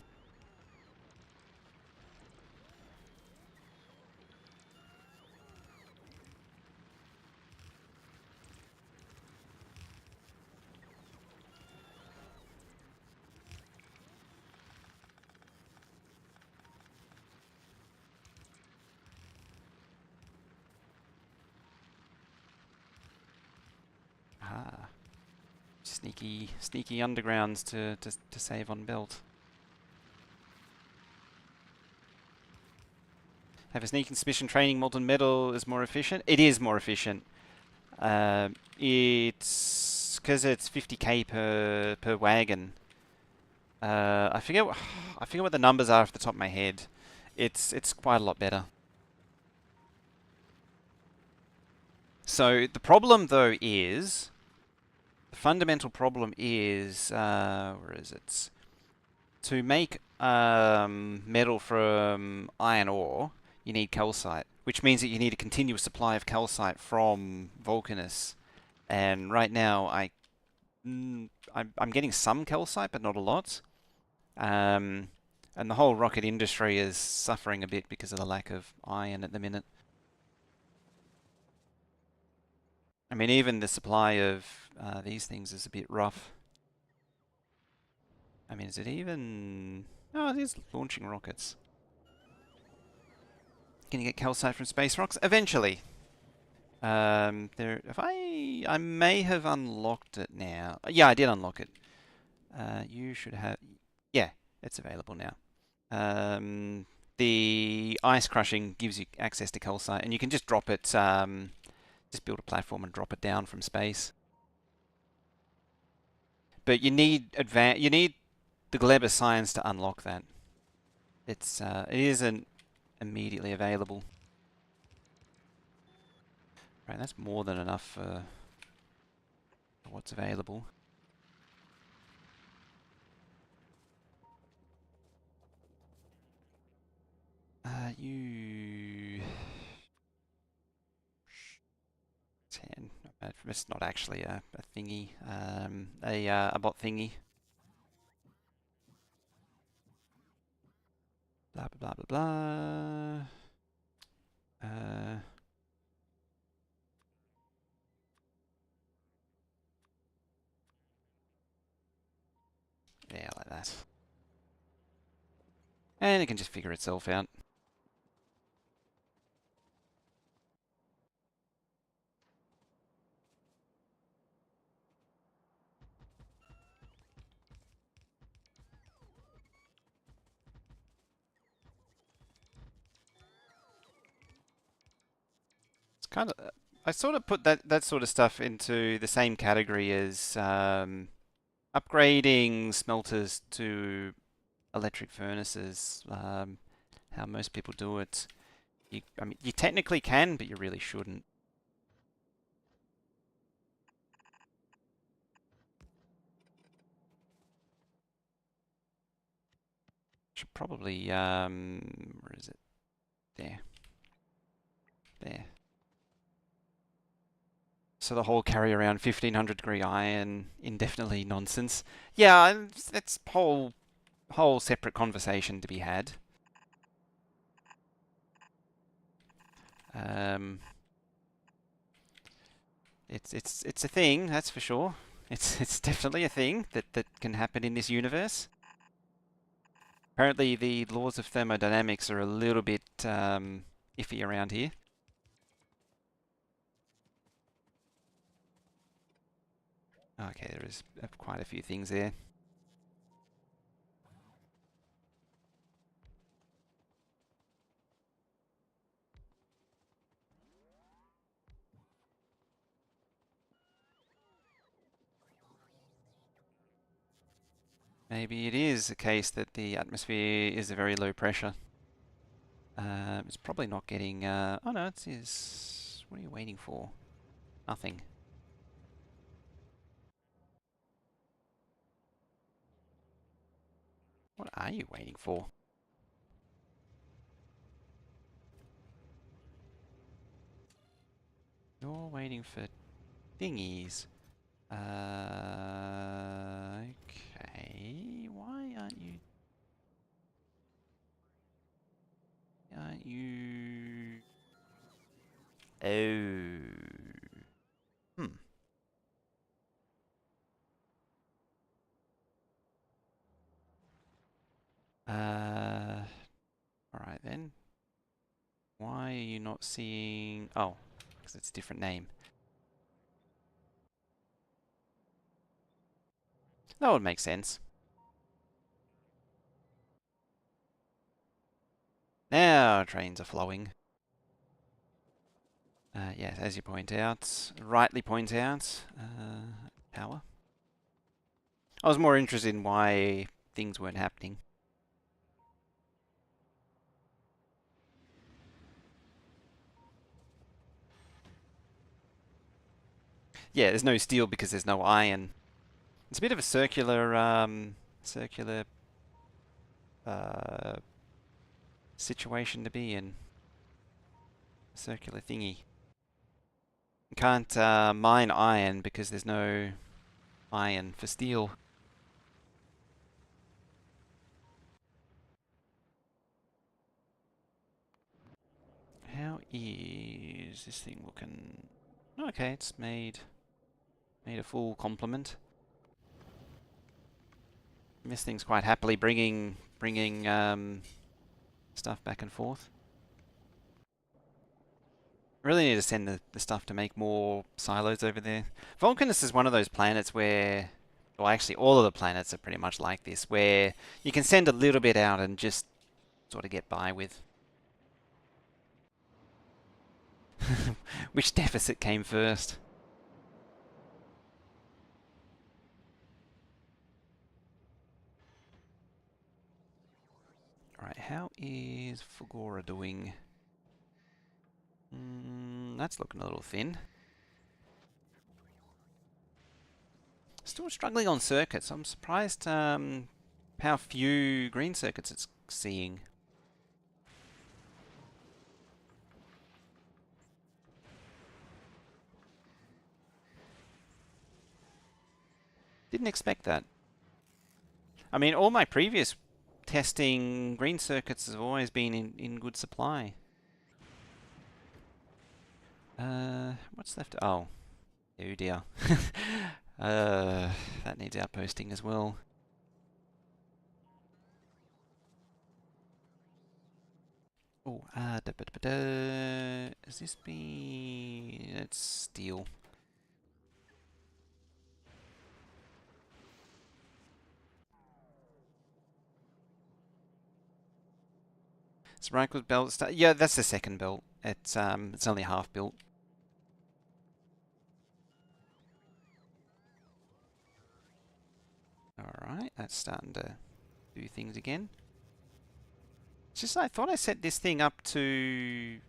Ah, sneaky undergrounds to save on belt. Have a sneaking suspicion training molten metal is more efficient. It is more efficient. It's because it's 50k per wagon. I forget what the numbers are off the top of my head. It's quite a lot better. So the problem though is the fundamental problem is where is it? To make metal from iron ore, you need calcite, which means that you need a continuous supply of calcite from Vulcanus. And right now, I'm getting some calcite, but not a lot. And the whole rocket industry is suffering a bit because of the lack of iron at the minute. I mean, even the supply of these things is a bit rough. I mean, is it even... Oh, it is launching rockets. Can you get calcite from space rocks? Eventually. If I may have unlocked it now. Yeah, I did unlock it. You should have. Yeah, it's available now. The ice crushing gives you access to calcite, and you can just drop it. Just build a platform and drop it down from space. But you need You need the Gleba science to unlock that. It isn't immediately available. Right, that's more than enough for what's available. You 10. It's not actually a thingy. A bot thingy. Blah blah blah blah blah. Yeah, like that. And it can just figure itself out. It's kind of. I sort of put that sort of stuff into the same category as upgrading smelters to electric furnaces. How most people do it. I mean, you technically can, but you really shouldn't. Should probably where is it? There. There. So the whole carry around 1500 degree iron indefinitely nonsense. Yeah, that's whole separate conversation to be had. Um, it's a thing, that's for sure. It's definitely a thing that can happen in this universe. Apparently, the laws of thermodynamics are a little bit iffy around here. Okay, there is quite a few things there. Maybe it is a case that the atmosphere is a very low pressure. It's probably not getting. Oh no, it is. What are you waiting for? Nothing. What are you waiting for? You're waiting for thingies. Okay. Why aren't you? Aren't you? Oh. Hmm. Uh. All right then. Why are you not seeing? Oh, because it's a different name. That would make sense. Now trains are flowing. Yes, as you point out, rightly point out, power. I was more interested in why things weren't happening. Yeah, there's no steel because there's no iron. It's a bit of a circular uh, situation to be in. Circular thingy. You can't mine iron because there's no iron for steel. How is this thing looking? Okay, it's made a full complement. This thing's quite happily bringing bringing stuff back and forth. I really need to send the stuff to make more silos over there. Vulcanus is one of those planets where, well, actually all of the planets are pretty much like this, where you can send a little bit out and just sort of get by with. Which deficit came first? Alright, how is Fugora doing? That's looking a little thin. Still struggling on circuits. I'm surprised how few green circuits it's seeing. Didn't expect that. I mean, all my previous testing, green circuits have always been in good supply. What's left? Oh dear. That needs outposting as well. Oh, is this be? It's steel. It's Rykel's belt. Yeah, that's the second belt. It's only half built. Alright, that's starting to do things again. It's just I thought I set this thing up to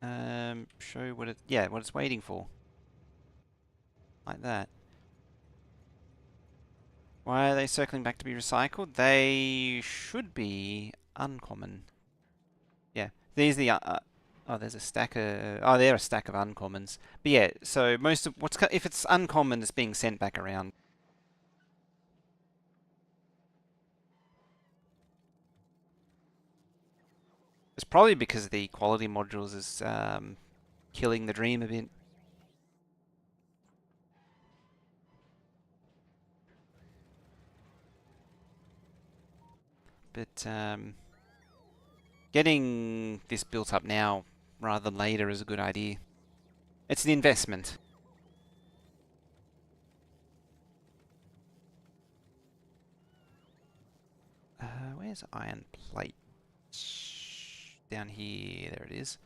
show what what it's waiting for. Like that. Why are they circling back to be recycled? They should be uncommon. Yeah, these are the oh, there's a stack of they're a stack of uncommons. But yeah, so most of if it's uncommon, it's being sent back around. It's probably because the quality modules is killing the dream a bit. But getting this built up now rather than later is a good idea. It's an investment. Where's iron plate? Down here. There it is.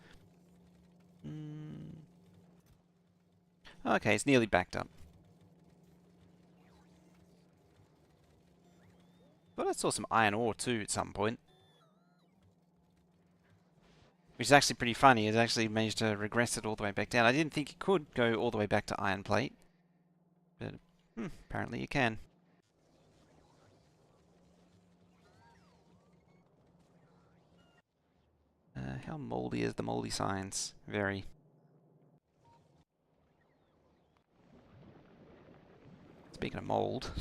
Okay, it's nearly backed up. But I saw some iron ore too at some point. Which is actually pretty funny. It actually managed to regress it all the way back down. I didn't think it could go all the way back to iron plate. But apparently you can. How moldy is the moldy science? Very. Speaking of mold.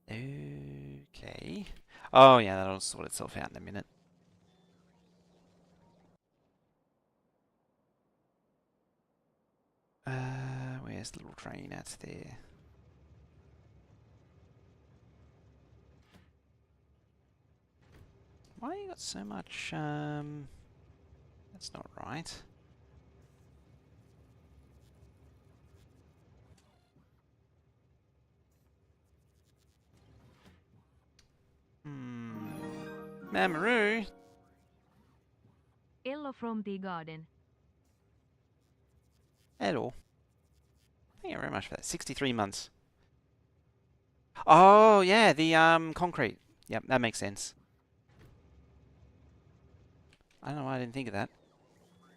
Okay. Oh yeah, that'll sort itself out in a minute. Where's the little train at there? Why you got so much, that's not right. Mamaroo? Hello from the garden. Hello. Thank you very much for that. 63 months. Oh, yeah, the concrete. Yep, that makes sense. I don't know why I didn't think of that.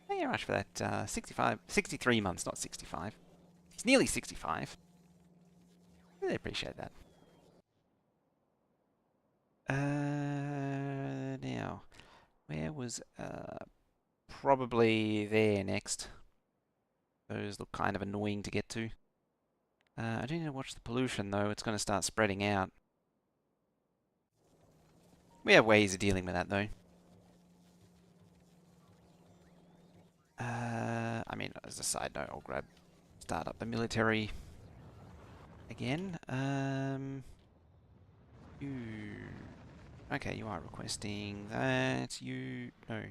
Thank you very much for that. 63 months, not 65. It's nearly 65. Really appreciate that. Now, where was, probably there next. Those look kind of annoying to get to. I do need to watch the pollution though, it's going to start spreading out. We have ways of dealing with that, though. I mean, as a side note, I'll start up the military again. You... Okay, you are requesting that. No.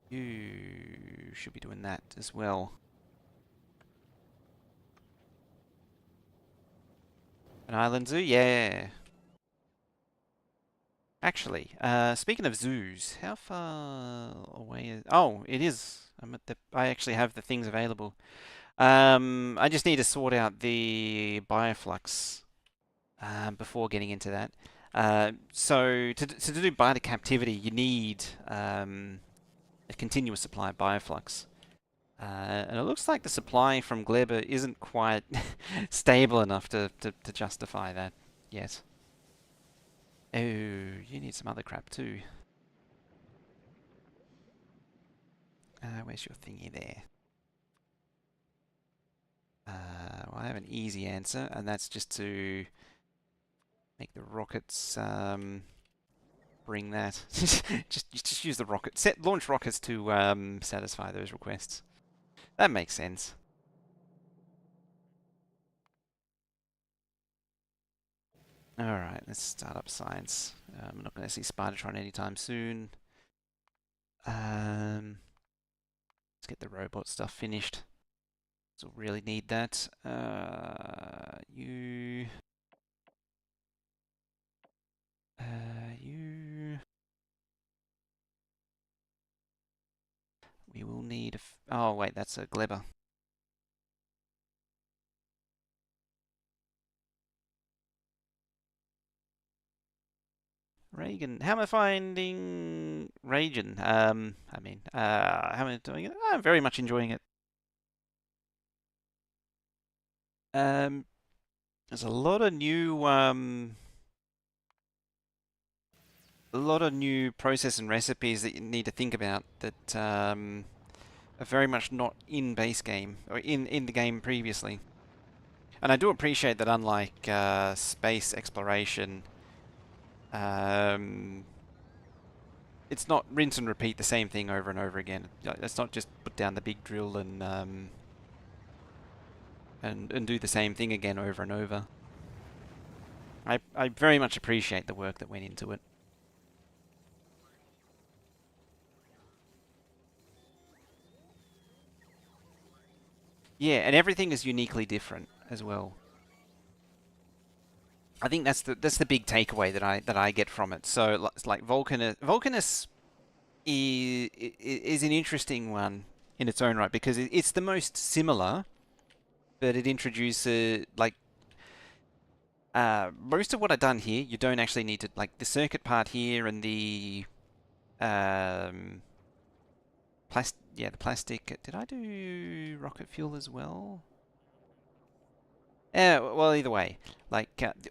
You should be doing that as well. An island zoo? Yeah. Actually, speaking of zoos, how far away is... Oh, it is. I actually have the things available. I just need to sort out the Bioflux before getting into that. So to do biter captivity, you need a continuous supply of Bioflux. And it looks like the supply from Gleber isn't quite stable enough to justify that yet. Oh, you need some other crap too. Where's your thingy there? Well, I have an easy answer, and that's just to make the rockets bring that. just use the rocket. Launch rockets to satisfy those requests. That makes sense. Alright, let's start up science. I'm not going to see Spidertron anytime soon. Let's get the robot stuff finished. So really need that. You... You... We will need oh wait, that's a Gleber. Reagan. How am I finding Reagan? How am I doing it? I'm very much enjoying it. There's a lot of new process and recipes that you need to think about that are very much not in base game or in the game previously. And I do appreciate that, unlike space exploration, it's not rinse and repeat the same thing over and over again. It's not just put down the big drill and do the same thing again over and over. I very much appreciate the work that went into it. Yeah, and everything is uniquely different as well. I think that's the big takeaway that I get from it. So it's like Vulcanus is an interesting one in its own right because it's the most similar, but it introduces most of what I've done here. You don't actually need to like the circuit part here and the the plastic. Did I do rocket fuel as well? Yeah, well, either way,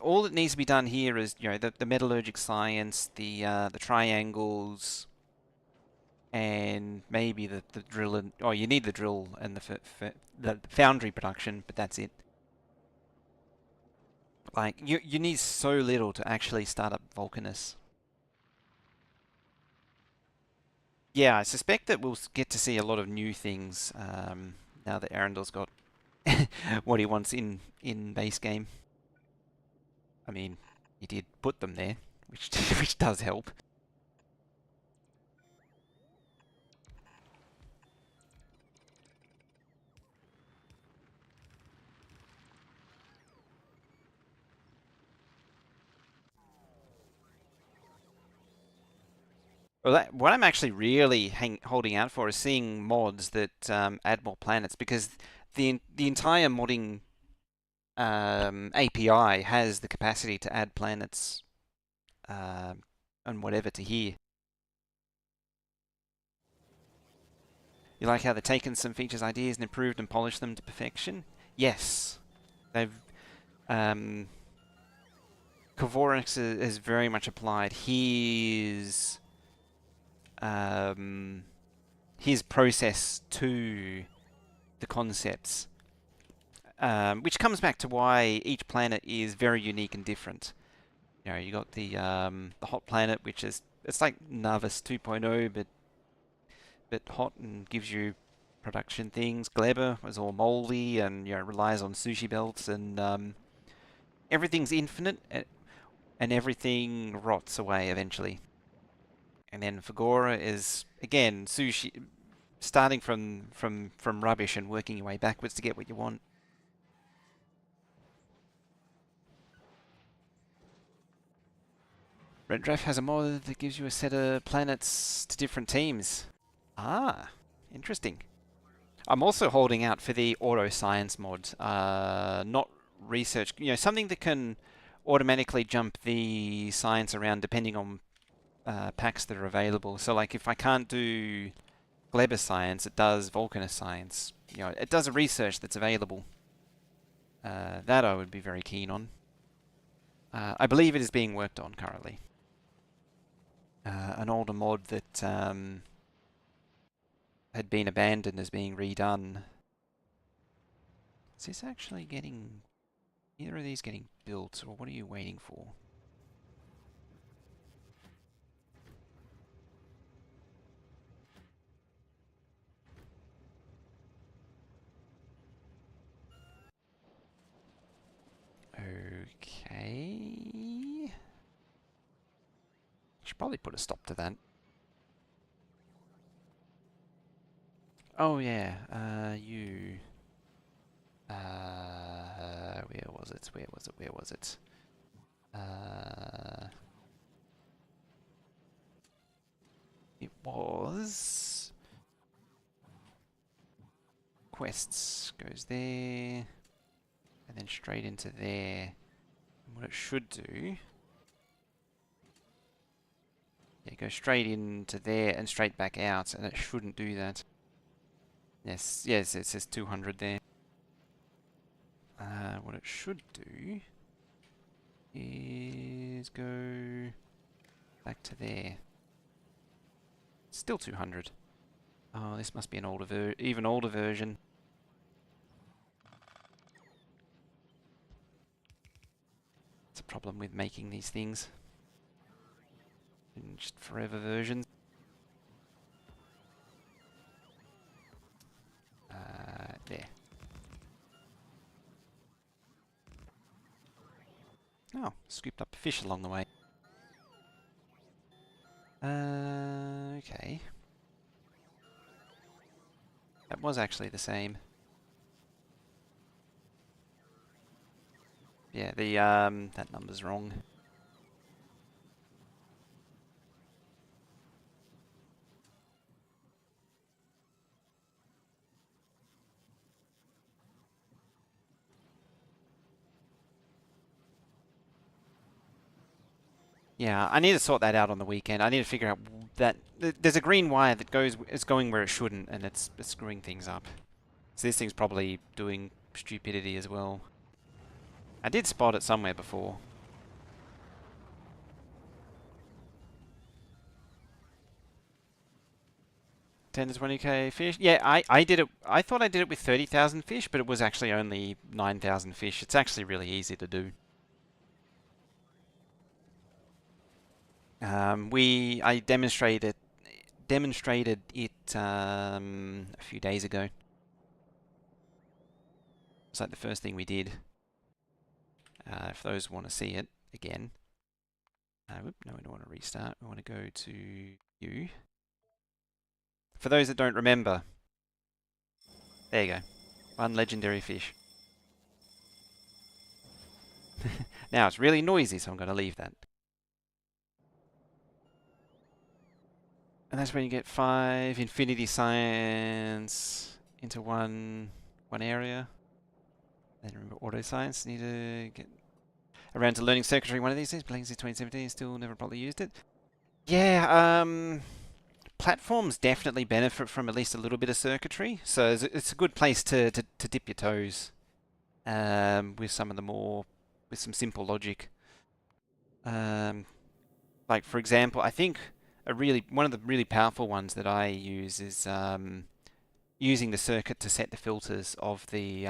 all that needs to be done here is, the metallurgic science, the triangles, and maybe the drill and you need the drill and the foundry production, but that's it. Like you need so little to actually start up Vulcanus. Yeah, I suspect that we'll get to see a lot of new things now that Arundel's got what he wants in base game. I mean, he did put them there, which which does help. Well, what I'm actually really holding out for is seeing mods that add more planets, because the entire modding API has the capacity to add planets and whatever to here. You like how they've taken some features, ideas, and improved and polished them to perfection? Yes, they've. Kvorix has very much applied his process to the concepts, which comes back to why each planet is very unique and different. You know, you got the hot planet, which is it's like Nauvis 2.0, but hot and gives you production things. Gleba is all moldy and relies on sushi belts, and everything's infinite and everything rots away eventually. And then Fagora is again sushi, starting from rubbish and working your way backwards to get what you want. Red Draft has a mod that gives you a set of planets to different teams. Ah, interesting. I'm also holding out for the auto science mod, not research. Something that can automatically jump the science around depending on packs that are available. So, like, if I can't do Gleba science, it does Volcanist science. It does a research that's available. That I would be very keen on. I believe it is being worked on currently. An older mod that had been abandoned is being redone. Is this actually getting... Either of these getting built, or what are you waiting for? Okay. Should probably put a stop to that. Oh yeah, you... where was it? Where was it? Where was it? It was... Quests goes there, and then straight into there. And what it should do... Yeah, go straight into there and straight back out, and it shouldn't do that. Yes, it says 200 there. What it should do is go back to there. Still 200. Oh, this must be an older even older version. It's a problem with making these things. In just forever versions. There. Oh, scooped up a fish along the way. Okay. That was actually the same. Yeah, that number's wrong. Yeah, I need to sort that out on the weekend. I need to figure out that there's a green wire that is going where it shouldn't, and it's screwing things up. So this thing's probably doing stupidity as well. I did spot it somewhere before. 10 to 20k fish. Yeah, I did it. I thought I did it with 30,000 fish, but it was actually only 9,000 fish. It's actually really easy to do. I demonstrated it a few days ago. It's like the first thing we did. If those want to see it again. Whoop, no, we don't want to restart. We want to go to you. For those that don't remember, there you go. One legendary fish. Now it's really noisy, so I'm going to leave that. And that's when you get 5 infinity science into one area. Then remember auto science. Need to get around to learning circuitry one of these days. Playing since 2017, still never probably used it. Yeah, platforms definitely benefit from at least a little bit of circuitry, so it's a good place to dip your toes with some of the with some simple logic. Like for example, I think one of the really powerful ones that I use is using the circuit to set the filters of the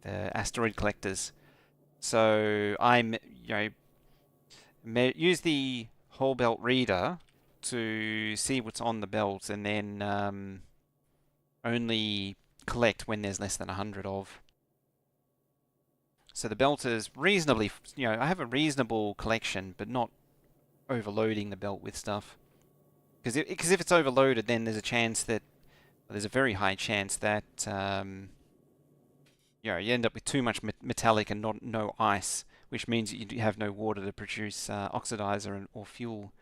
asteroid collectors. So I'm use the whole belt reader to see what's on the belt, and then only collect when there's less than 100 of. So the belt is reasonably, I have a reasonable collection, but not overloading the belt with stuff. Because if it's overloaded, then there's a chance that, there's a very high chance that, you end up with too much metallic and no ice, which means that you have no water to produce oxidizer or fuel.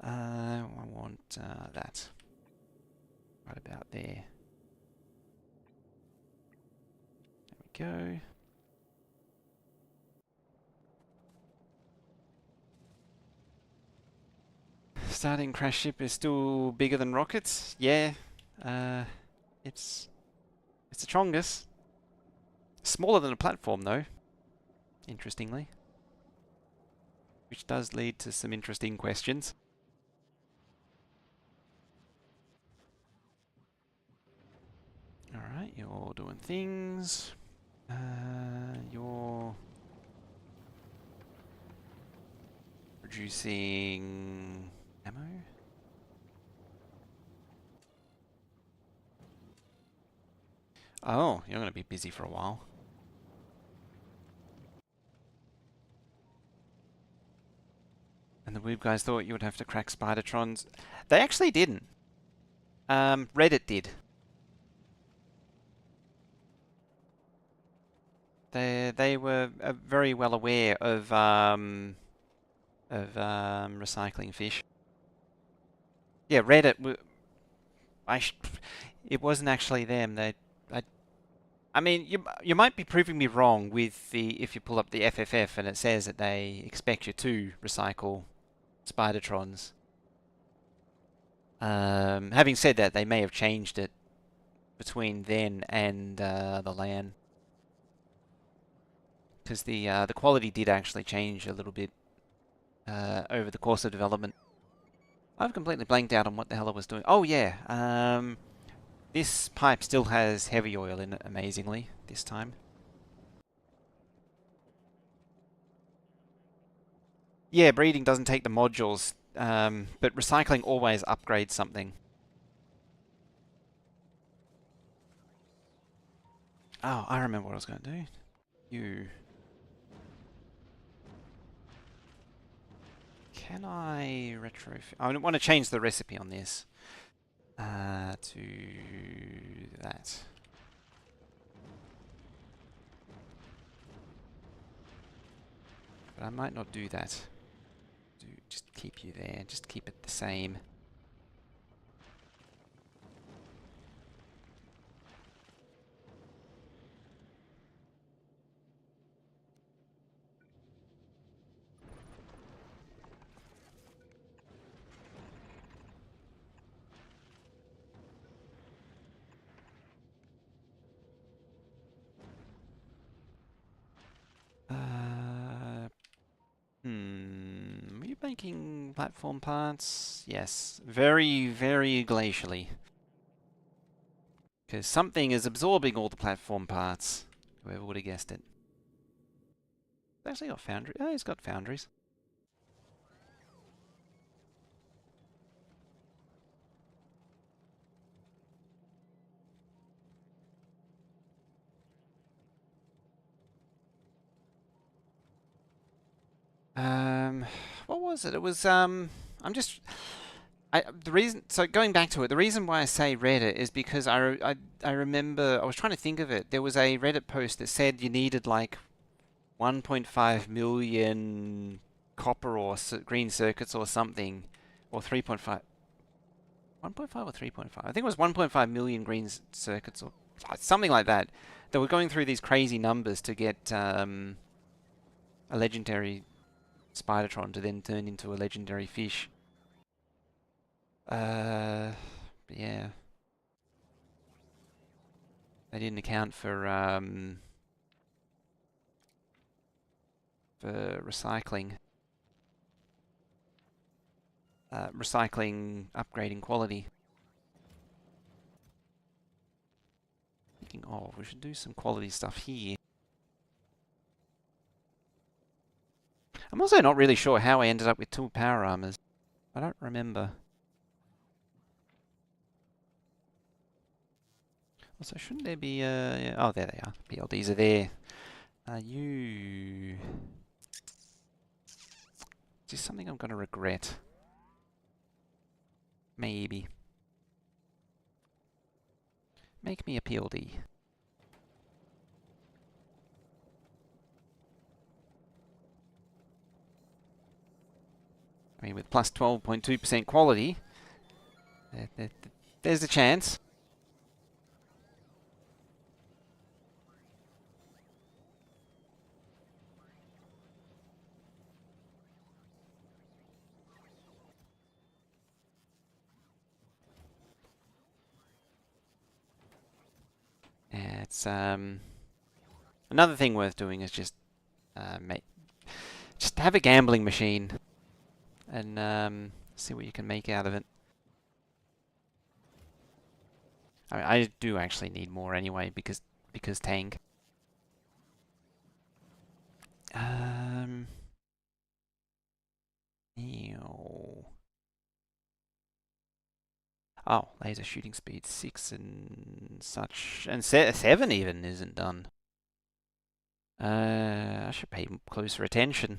I want that right about there. There we go. Starting crash ship is still bigger than rockets. Yeah, it's the strongest. Smaller than a platform though, interestingly, which does lead to some interesting questions. All right, you're doing things. You're producing ammo. Oh, you're going to be busy for a while. And the Woob guys thought you would have to crack Spidertrons. They actually didn't. Reddit did. They were very well aware of recycling fish. Yeah, Reddit. It wasn't actually them. I mean, you might be proving me wrong with if you pull up the FFF and it says that they expect you to recycle Spidertrons. Having said that, they may have changed it between then and the LAN, because the quality did actually change a little bit over the course of development. I've completely blanked out on what the hell I was doing. Oh yeah, this pipe still has heavy oil in it, amazingly, this time. Yeah, breeding doesn't take the modules, but recycling always upgrades something. Oh, I remember what I was going to do. Can I retrofit? I want to change the recipe on this to that. But I might not do that. Just keep you there. Just keep it the same. Are you making platform parts? Yes. Very, very glacially. Because something is absorbing all the platform parts. Whoever would have guessed it. It's actually got foundry. Oh, he's got foundries. What was it? It was, I'm just... the reason, so going back to it, the reason why I say Reddit is because I remember, I was trying to think of it. There was a Reddit post that said you needed like 1.5 million copper or green circuits or something, or 3.5, 1.5 or 3.5. I think it was 1.5 million green circuits or something like that. They were going through these crazy numbers to get a legendary Spidertron to then turn into a legendary fish. Yeah. They didn't account for recycling. Recycling, upgrading quality. Thinking, oh, we should do some quality stuff here. I'm also not really sure how I ended up with 2 power armors. I don't remember. Also, shouldn't there be, yeah, oh, there they are. PLDs are there. You... Is this something I'm going to regret? Maybe. Make me a PLD. I mean, with plus 12.2% quality, there's a chance. It's another thing worth doing is just just have a gambling machine and see what you can make out of it. I do actually need more anyway because tank. Ew. Oh, laser shooting speed 6 and such, and 7 even isn't done. I should pay closer attention.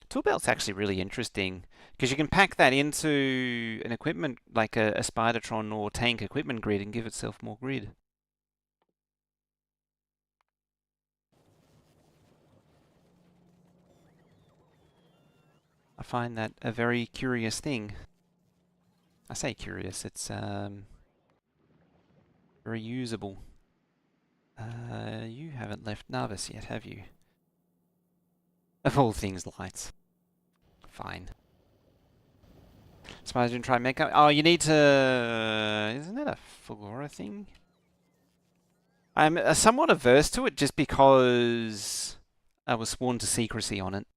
Tool belt's actually really interesting because you can pack that into an equipment like a Spidertron or tank equipment grid and give itself more grid. I find that a very curious thing. I say curious, it's very usable. You haven't left Nauvis yet, have you? Of all things, lights. Fine. Suppose I didn't try and make up. Oh, you need to... Isn't that a Flora thing? I'm somewhat averse to it just because I was sworn to secrecy on it.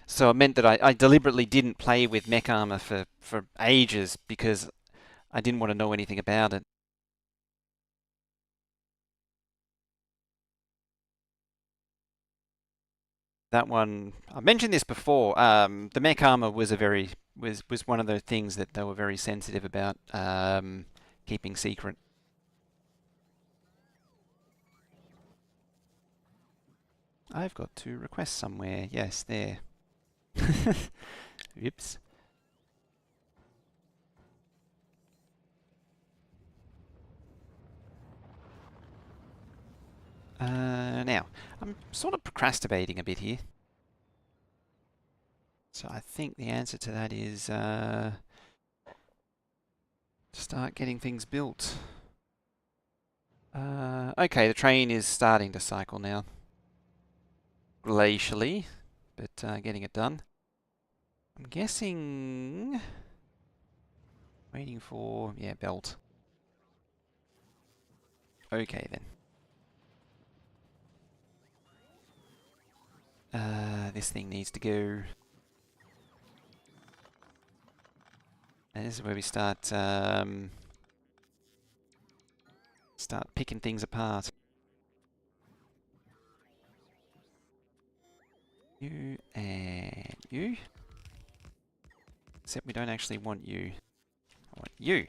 So it meant that I deliberately didn't play with mech armor for ages because I didn't want to know anything about it. That one, I mentioned this before. The mech armor was was one of those things that they were very sensitive about keeping secret. I've got 2 requests somewhere. Yes, there. Oops. Now, I'm sort of procrastinating a bit here. So I think the answer to that is start getting things built. Okay, the train is starting to cycle now. Glacially, but getting it done. I'm guessing... Waiting for... yeah, belt. Okay then. This thing needs to go. And this is where we start picking things apart. You and you. Except we don't actually want you. I want you.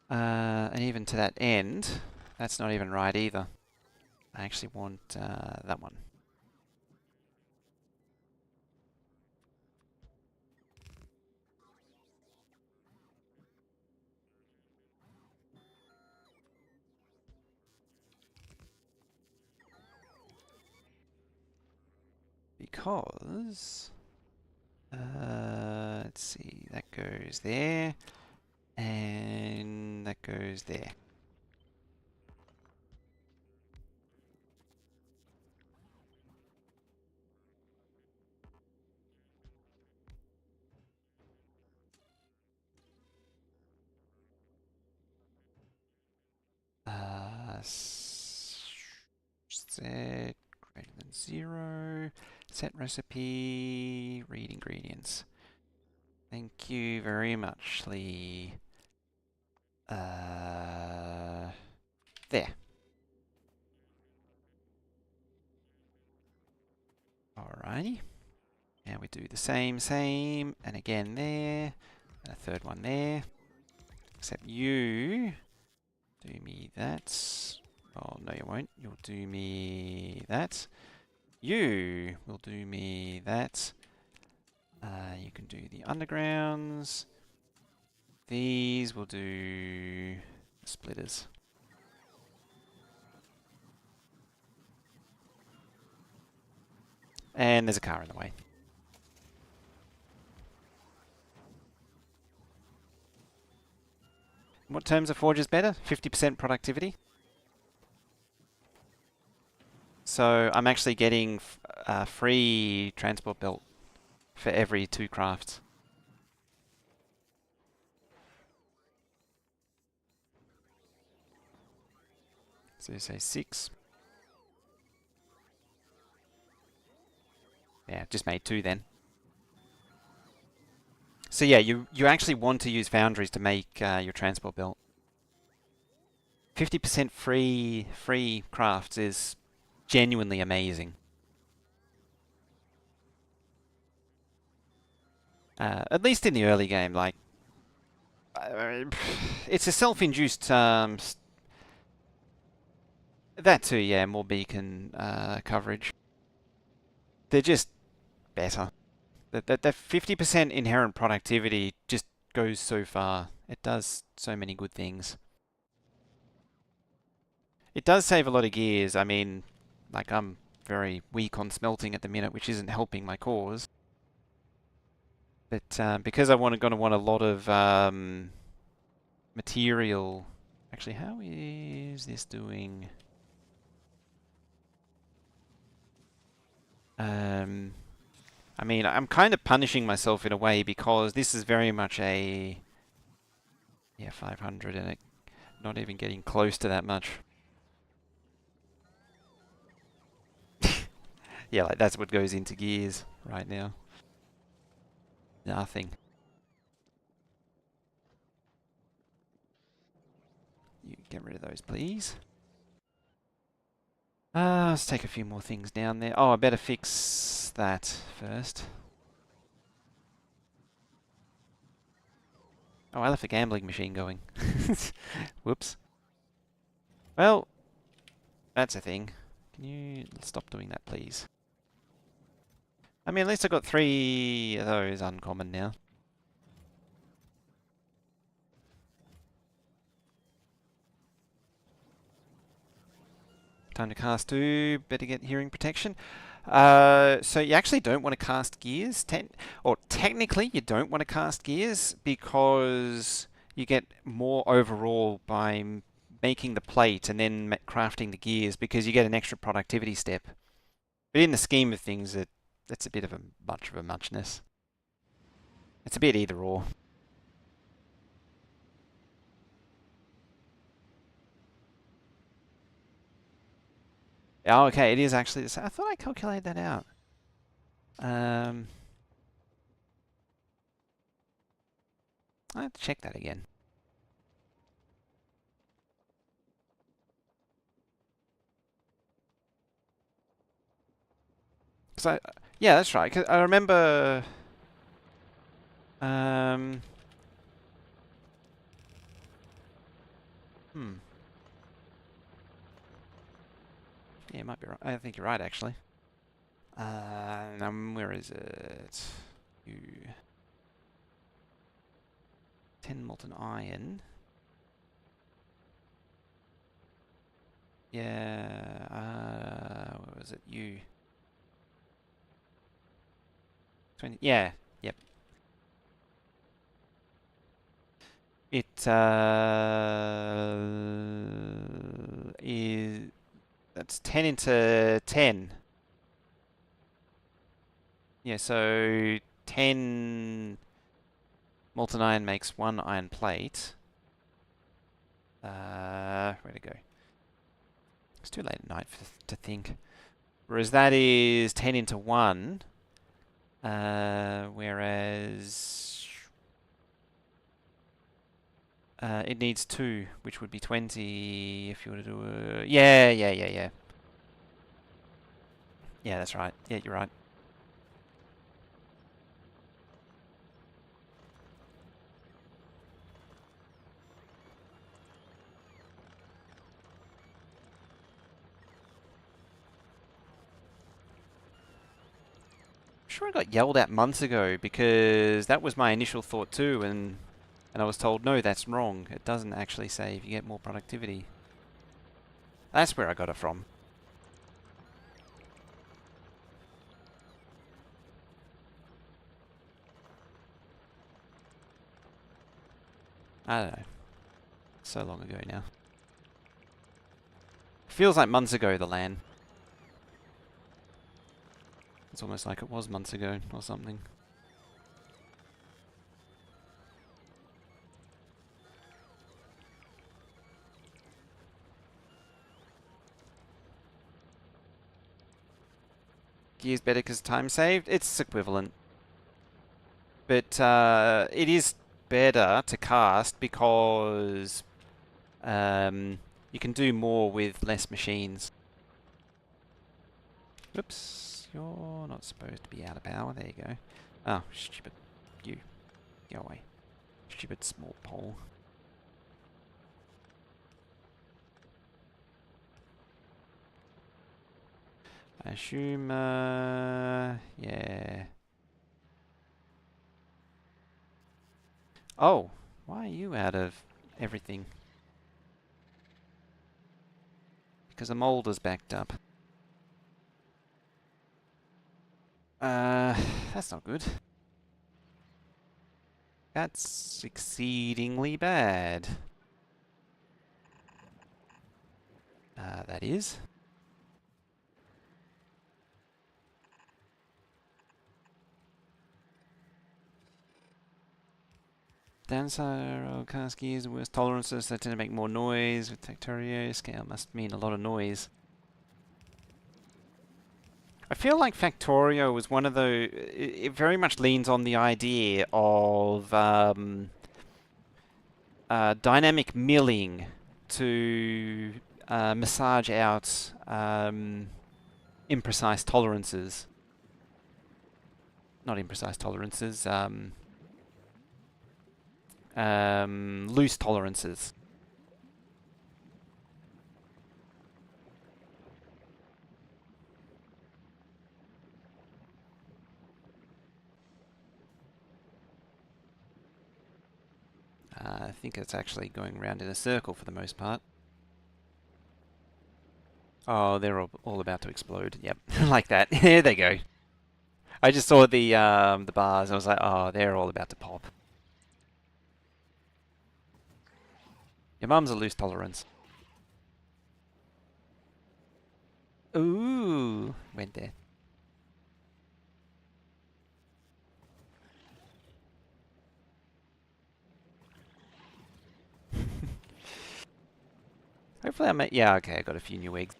And even to that end, that's not even right either. I actually want that one. Because... let's see, that goes there. And that goes there. Set greater than 0. Set recipe. Read ingredients. Thank you very much, Lee. There. Alrighty. Now we do the same, and again there, and a third one there. Except you do me that. Oh, no you won't. You'll do me that. You will do me that. You can do the undergrounds. These will do the splitters. And there's a car in the way. What terms of Forge is better? 50% productivity. So I'm actually getting free transport belt for every 2 crafts. So you say 6. Yeah, just made 2 then. So yeah, you actually want to use foundries to make your transport belt. 50% free crafts is genuinely amazing. At least in the early game, like it's a self-induced. That too, yeah, more beacon coverage. They're just better. That 50% inherent productivity just goes so far. It does so many good things. It does save a lot of gears. I mean, like I'm very weak on smelting at the minute, which isn't helping my cause. But because going to want a lot of material. Actually, how is this doing? I mean, I'm kind of punishing myself in a way because this is very much a 500 and it not even getting close to that much. Yeah, like that's what goes into gears right now. Nothing. You get rid of those, please. Let's take a few more things down there. Oh, I better fix that first. Oh, I left the gambling machine going. Whoops. Well, that's a thing. Can you stop doing that, please? I mean, at least I got 3 of those uncommon now. Time to cast 2. Better get hearing protection. So you actually don't want to cast gears. Or technically, you don't want to cast gears because you get more overall by making the plate and then crafting the gears because you get an extra productivity step. But in the scheme of things, that's a bit of a muchness. It's a bit either or. Oh, okay, it is actually. I thought I calculated that out. I have to check that again. Yeah, that's right. 'Cause I remember. Um. Hmm. Yeah, it might be right. I think you're right, actually. Where is it? 10 molten iron. Yeah. Where was it? 20. Yeah. Yep. It is. That's 10 into 10. Yeah, so 10 molten iron makes 1 iron plate. Where'd it go? It's too late at night to think. Whereas that is 10 into 1. Whereas It needs 2, which would be 20 if you were to do a... Yeah. Yeah, that's right. Yeah, you're right. Sure I got yelled at months ago because that was my initial thought too, and I was told, no, that's wrong. It doesn't actually save. You get more productivity. That's where I got it from. I don't know. So long ago now. Feels like months ago, the LAN. It's almost like it was months ago or something. Gears better because time saved? It's equivalent. But it is better to cast because you can do more with less machines. Oops, you're not supposed to be out of power. There you go. Oh, stupid. You. Go away. Stupid small pole. I assume, yeah. Oh, why are you out of everything? Because the molder's backed up. That's not good. That's exceedingly bad. That is. Downside of cast gears, worse tolerances, they tend to make more noise. With Factorio scale must mean a lot of noise. I feel like Factorio was one of the... It very much leans on the idea of dynamic milling to massage out imprecise tolerances. Not imprecise tolerances, loose tolerances. I think it's actually going round in a circle for the most part. Oh, they're all about to explode. Yep, like that. There they go. I just saw the bars. And I was like, oh, they're all about to pop. Your mum's a loose tolerance. Ooh, went there. Hopefully I make... Yeah, okay, I got a few new eggs.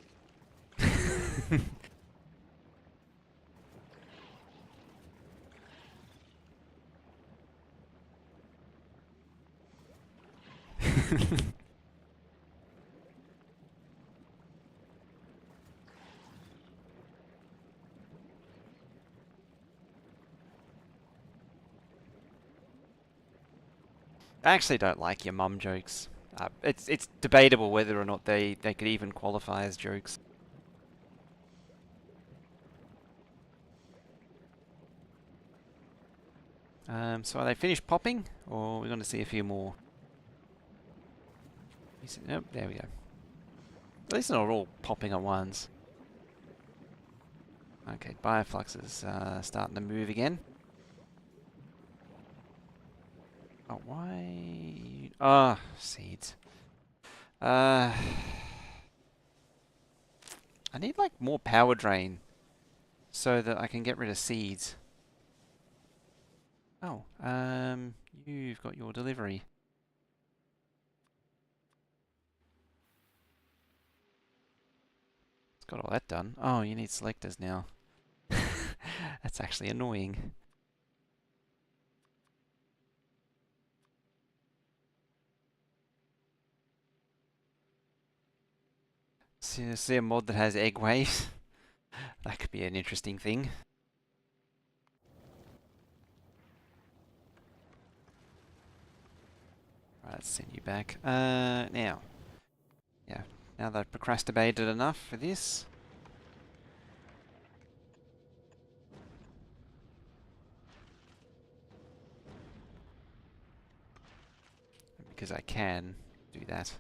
I actually don't like your mum jokes. It's debatable whether or not they could even qualify as jokes. So are they finished popping, or we're going to see a few more? Nope, there we go. At least they're not all popping at once. Okay, Bioflux is starting to move again. Oh, why? Ah, seeds. I need like more power drain so that I can get rid of seeds. Oh, you've got your delivery. It's got all that done. Oh, you need selectors now. That's actually annoying. see a mod that has egg waves. That could be an interesting thing. Right, let's send you back. Now. Yeah, now that I've procrastinated enough for this. Because I can do that.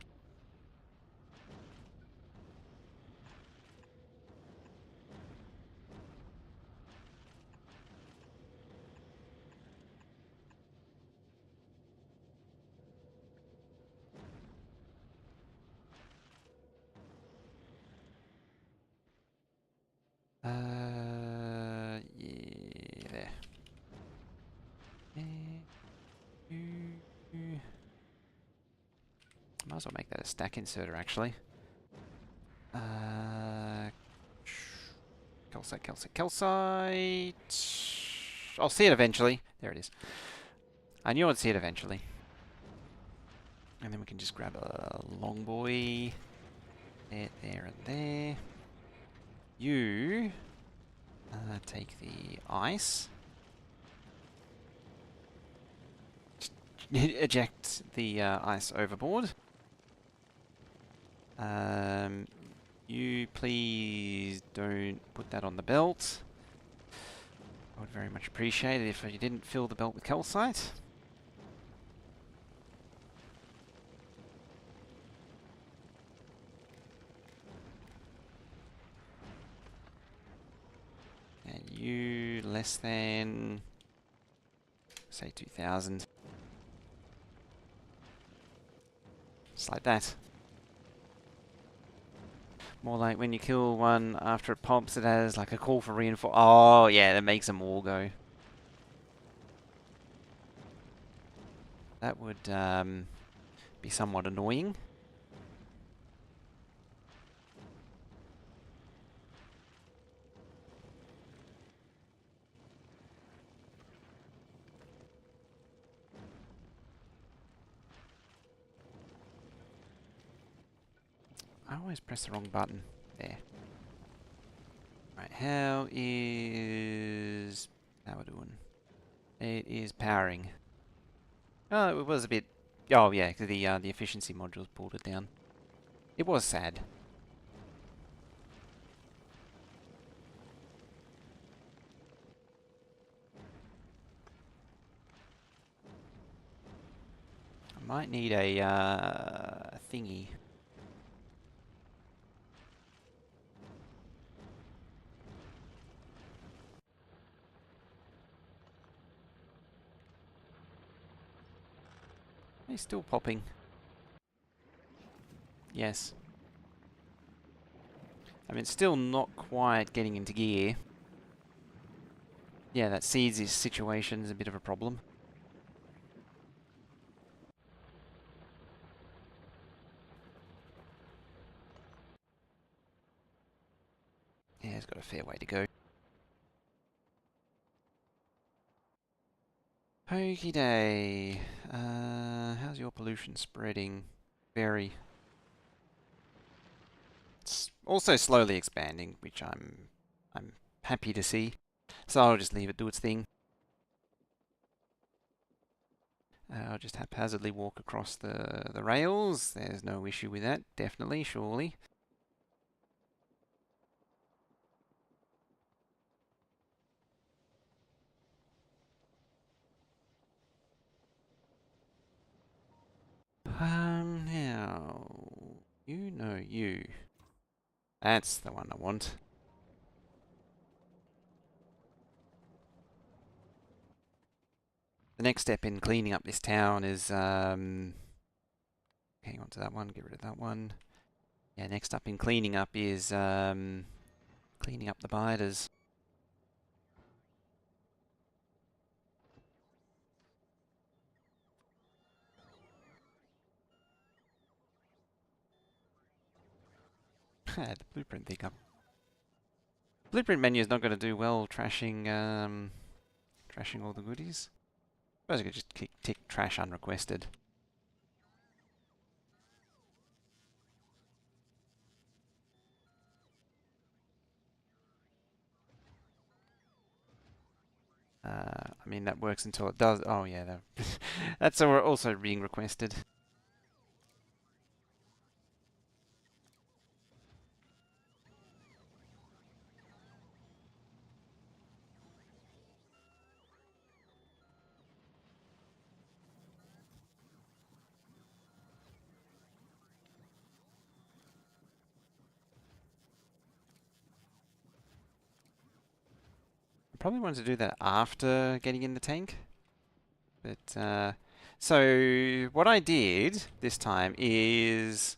Yeah, there. Might as well make that a stack inserter, actually. Calcite, calcite, calcite. I'll see it eventually. There it is. I knew I'd see it eventually. And then we can just grab a long boy. There, there, and there. You take the ice. Eject the ice overboard. You please don't put that on the belt. I would very much appreciate it if you didn't fill the belt with calcite. And you less than, say, 2,000. Just like that. More like when you kill one after it pops, it has like a call for reinforce. Oh, yeah, that makes them all go. That would be somewhat annoying. I always press the wrong button. There. Right, how we doing? It is powering. Oh, it was a bit. Oh yeah, the efficiency modules pulled it down. It was sad. I might need a thingy. He's still popping. Yes. I mean, it's still not quite getting into gear. Yeah, that seeds situation is a bit of a problem. Yeah, it's got a fair way to go. Okie day. How's your pollution spreading? Very. It's also slowly expanding, which I'm happy to see. So I'll just leave it do its thing. I'll just haphazardly walk across the rails. There's no issue with that, definitely, surely. Now, you know you. That's the one I want. The next step in cleaning up this town is, hang on to that one, get rid of that one. Yeah, next up in cleaning up is, cleaning up the biters. The blueprint thing up. Blueprint menu is not going to do well trashing, trashing all the goodies. I suppose I could just tick trash unrequested. I mean, that works until it does. Oh, yeah, that's also being requested. I probably wanted to do that after getting in the tank. But, so what I did this time is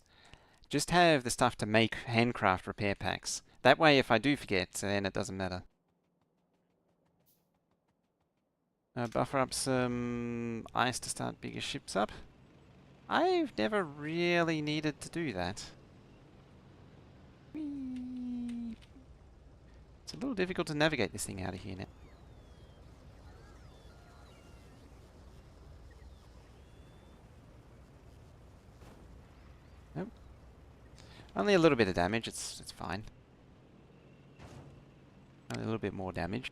just have the stuff to make handcraft repair packs. That way, if I do forget, then it doesn't matter. Buffer up some ice to start bigger ships up. I've never really needed to do that. Whee! It's a little difficult to navigate this thing out of here now. Nope. Only a little bit of damage, it's fine. Only a little bit more damage.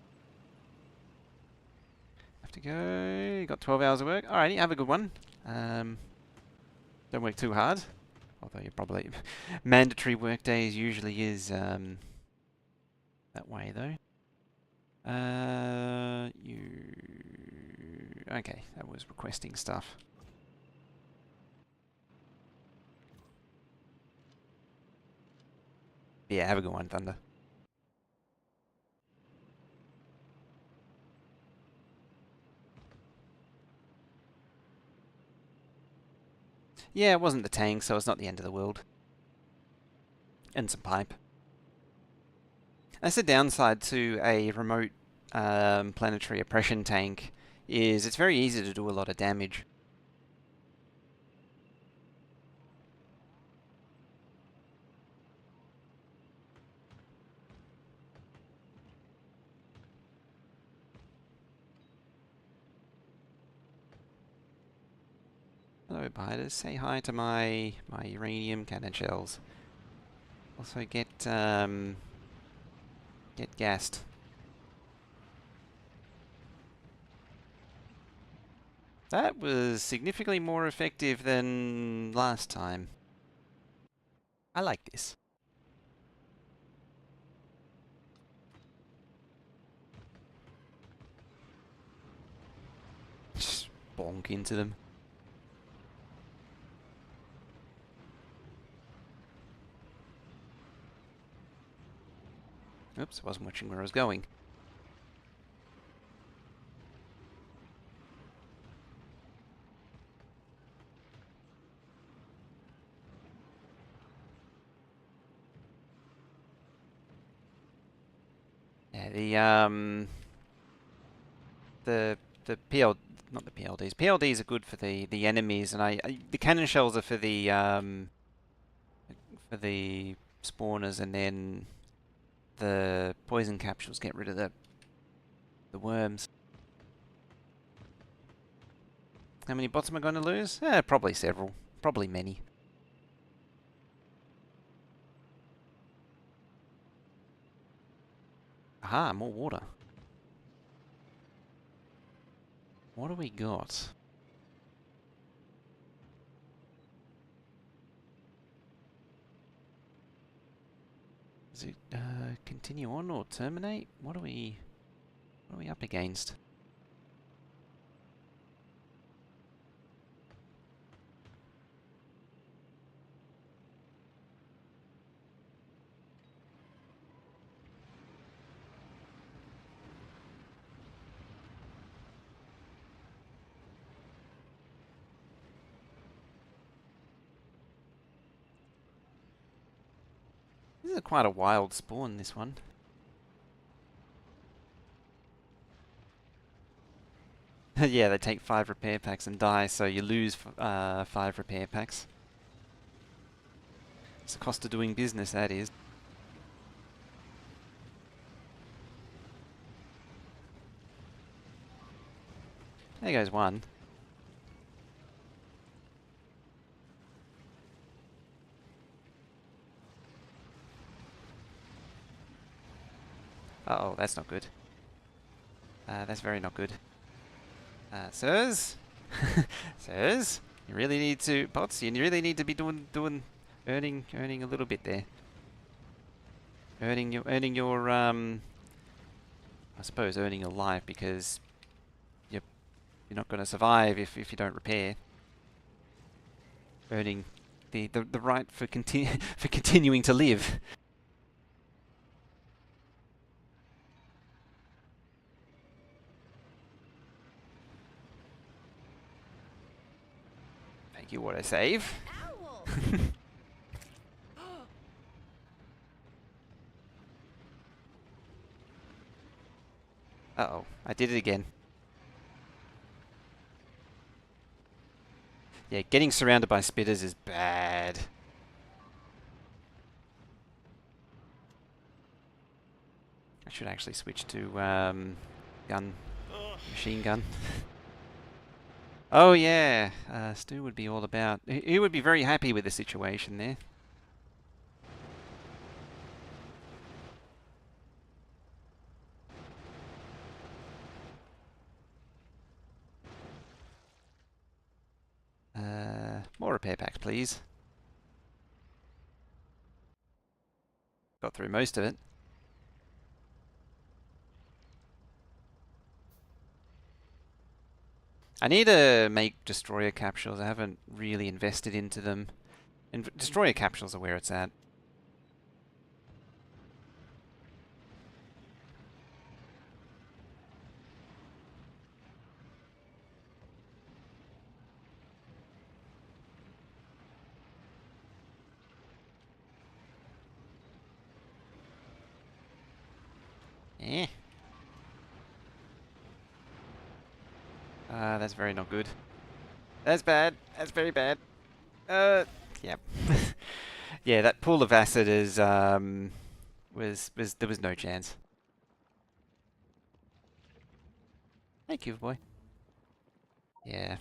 Have to go. Got 12 hours of work. Alrighty, have a good one. Don't work too hard. Although you probably mandatory work days usually is that way though. Okay, that was requesting stuff. Yeah, have a good one, Thunder. Yeah, it wasn't the tank, so it's not the end of the world. And some pipe. That's the downside to a remote planetary oppression tank, is it's very easy to do a lot of damage. Hello, biters. Say hi to my uranium cannon shells. Also get gassed. That was significantly more effective than last time. I like this. Just bonk into them. Oops, I wasn't watching where I was going. Yeah, the PL, not the PLDs. PLDs are good for the enemies, and the cannon shells are for the spawners, and then the poison capsules get rid of the worms. How many bots am I going to lose? Probably several. Probably many. Aha, more water. What do we got? Does it continue on or terminate? What are we up against? This is quite a wild spawn, this one. Yeah, they take 5 repair packs and die, so you lose 5 repair packs. It's the cost of doing business, that is. There goes one. Uh-oh, that's not good. That's very not good. Sirs? Sirs? You really need to... Bots, you really need to be earning a little bit there. Earning your, I suppose earning your life, because you're not going to survive if you don't repair. Earning the right for for continuing to live. Thank you, what I save. Uh-oh, I did it again. Yeah, getting surrounded by spitters is bad. I should actually switch to machine gun. Oh yeah, Stu would be all about... He would be very happy with the situation there. More repair packs, please. Got through most of it. I need to make destroyer capsules. I haven't really invested into them. And destroyer capsules are where it's at. Eh. That's very not good. That's bad. That's very bad. Yep. Yeah, that pool of acid is, there was no chance. Thank you, boy. Yeah.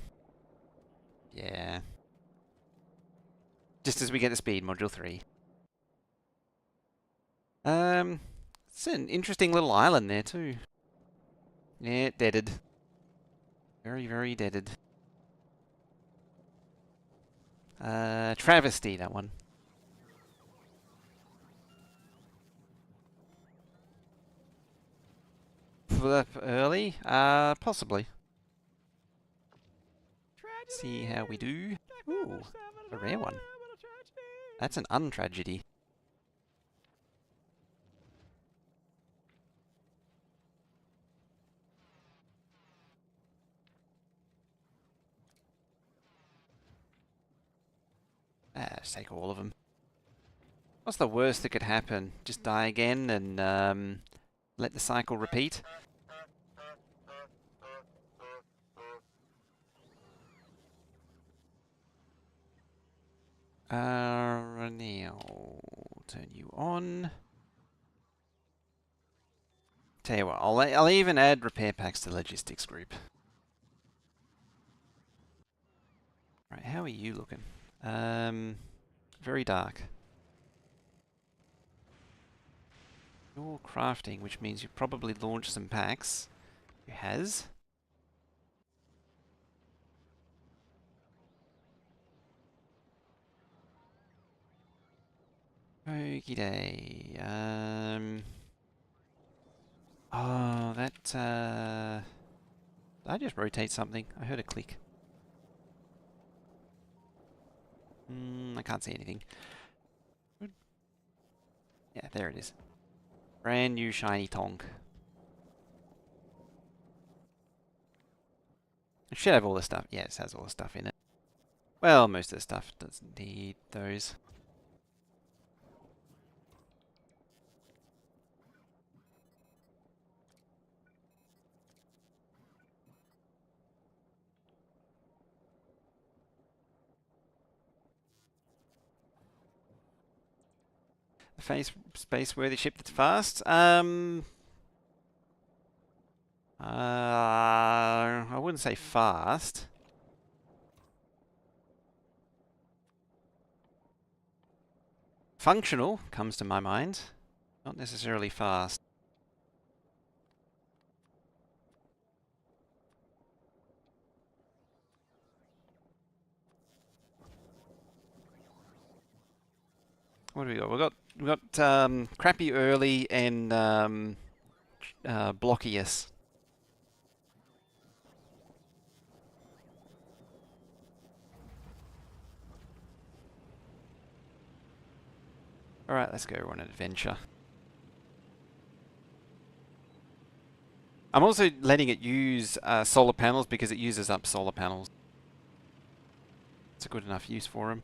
Yeah. Just as we get the speed, module 3. It's an interesting little island there too. Yeah, deaded. Very, very deaded. Travesty, that one. Flip early? Possibly. See how we do. Ooh, a rare one. That's an untragedy. Let's take all of them. What's the worst that could happen? Just die again and let the cycle repeat? Now, turn you on. Tell you what, I'll even add repair packs to logistics group. Right, how are you looking? Very dark. You're crafting, which means you probably launched some packs. Who has? Okie day. Oh, that, did I just rotate something? I heard a click. I can't see anything. Yeah, there it is. Brand new shiny tonk. It should have all the stuff. Yes, it has all the stuff in it. Well, most of the stuff doesn't need those. The space-worthy ship that's fast? I wouldn't say fast. Functional comes to my mind, not necessarily fast. What do we got? We've got crappy early and blockiest. All right, let's go on an adventure. I'm also letting it use solar panels because it uses up solar panels. It's a good enough use for them.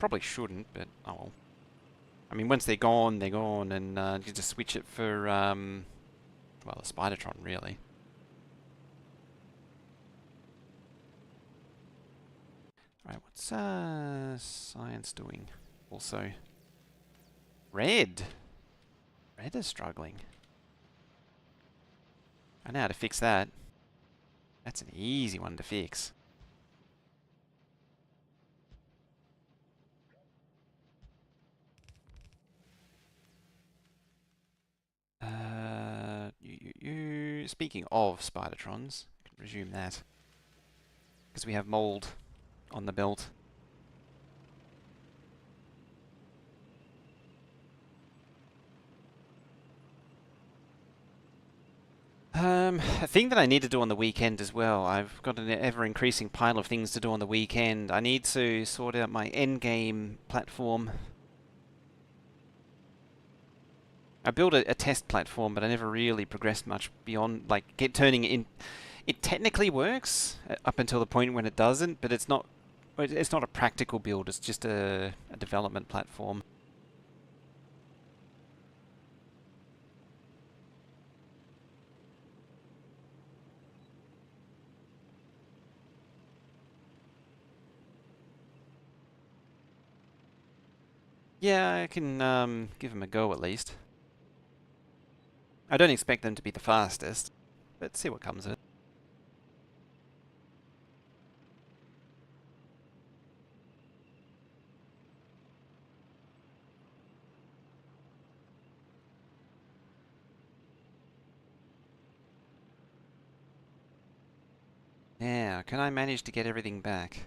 Probably shouldn't, but oh well. I mean, once they're gone, and you just switch it for, well, a Spidertron, really. Alright, what's science doing? Also, red. Red is struggling. I know how to fix that. That's an easy one to fix. Speaking of Spidertrons, I can resume that. Because we have mold on the belt. A thing that I need to do on the weekend as well. I've got an ever-increasing pile of things to do on the weekend. I need to sort out my endgame platform. I built a test platform, but I never really progressed much beyond, like, turning it in. It technically works up until the point when it doesn't, but it's not a practical build. It's just a development platform. Yeah, I can give them a go at least. I don't expect them to be the fastest, but see what comes of it. Now, can I manage to get everything back?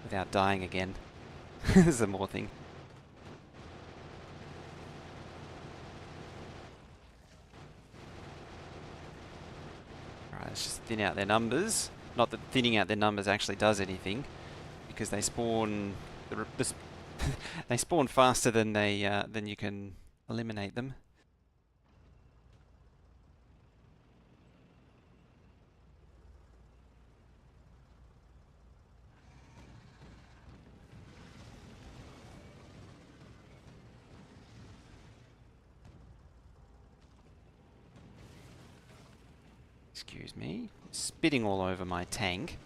Without dying again. There's a more thing. Alright, let's just thin out their numbers. Not that thinning out their numbers actually does anything, because they spawn they spawn faster than than you can eliminate them. Excuse me. Spitting all over my tank.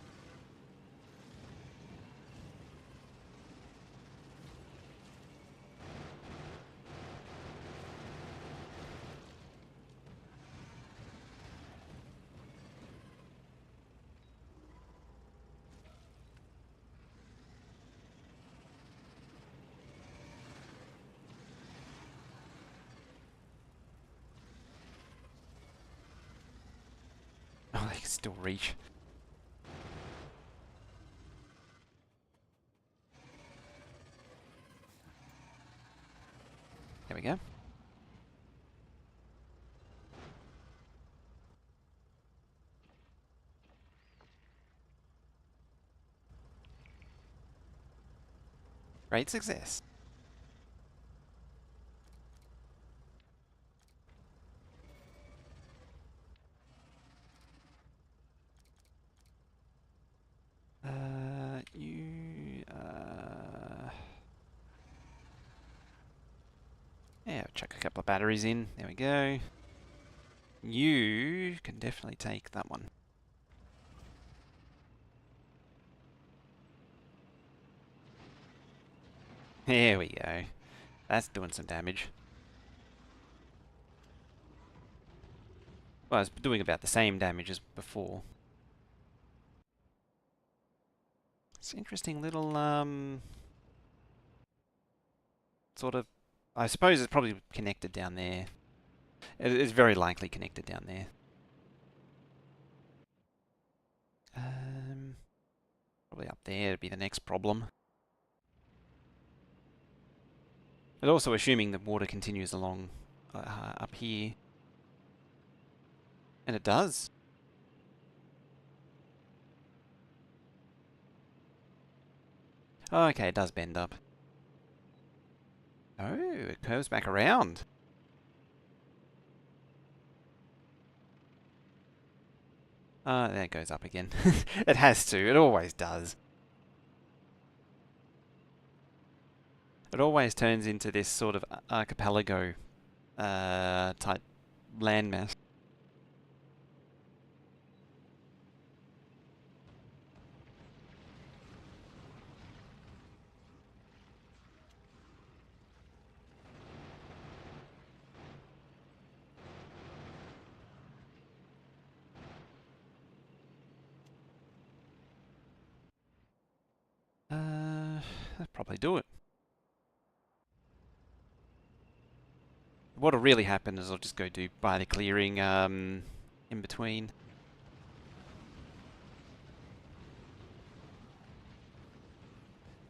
Oh, they can still reach. There we go. Great success. Yeah, chuck a couple of batteries in. There we go. You can definitely take that one. There we go. That's doing some damage. Well, it's doing about the same damage as before. It's an interesting little, sort of... I suppose it's probably connected down there It is very likely connected down there. Probably up there would be the next problem. But also assuming that water continues along up here. And it does. Oh, okay, it does bend up. Oh, it curves back around. There it goes up again. It has to. It always does. It always turns into this sort of archipelago type landmass. That'll probably do it. What'll really happen is I'll just go do the clearing in between.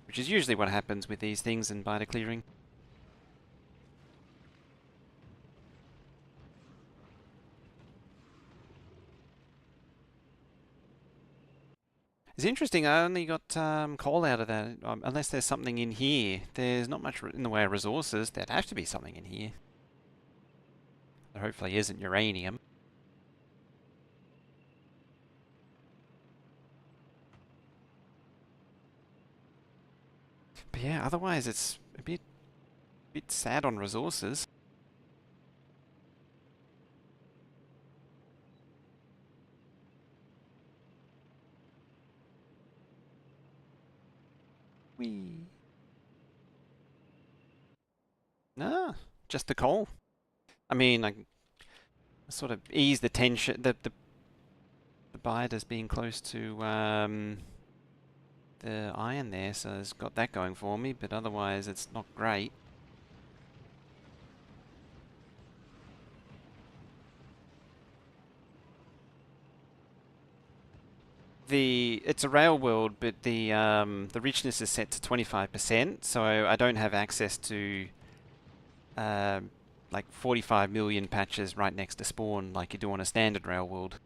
Which is usually what happens with these things in biter clearing. It's interesting, I only got coal out of that, unless there's something in here. There's not much in the way of resources. There'd have to be something in here. There hopefully isn't uranium. But yeah, otherwise it's a bit sad on resources. Whee. No, just the coal. I mean, I sort of ease the tension, the biters being close to the iron there, so it's got that going for me, but otherwise it's not great. It's a rail world, but the richness is set to 25%, so I don't have access to like 45 million patches right next to spawn like you do on a standard rail world.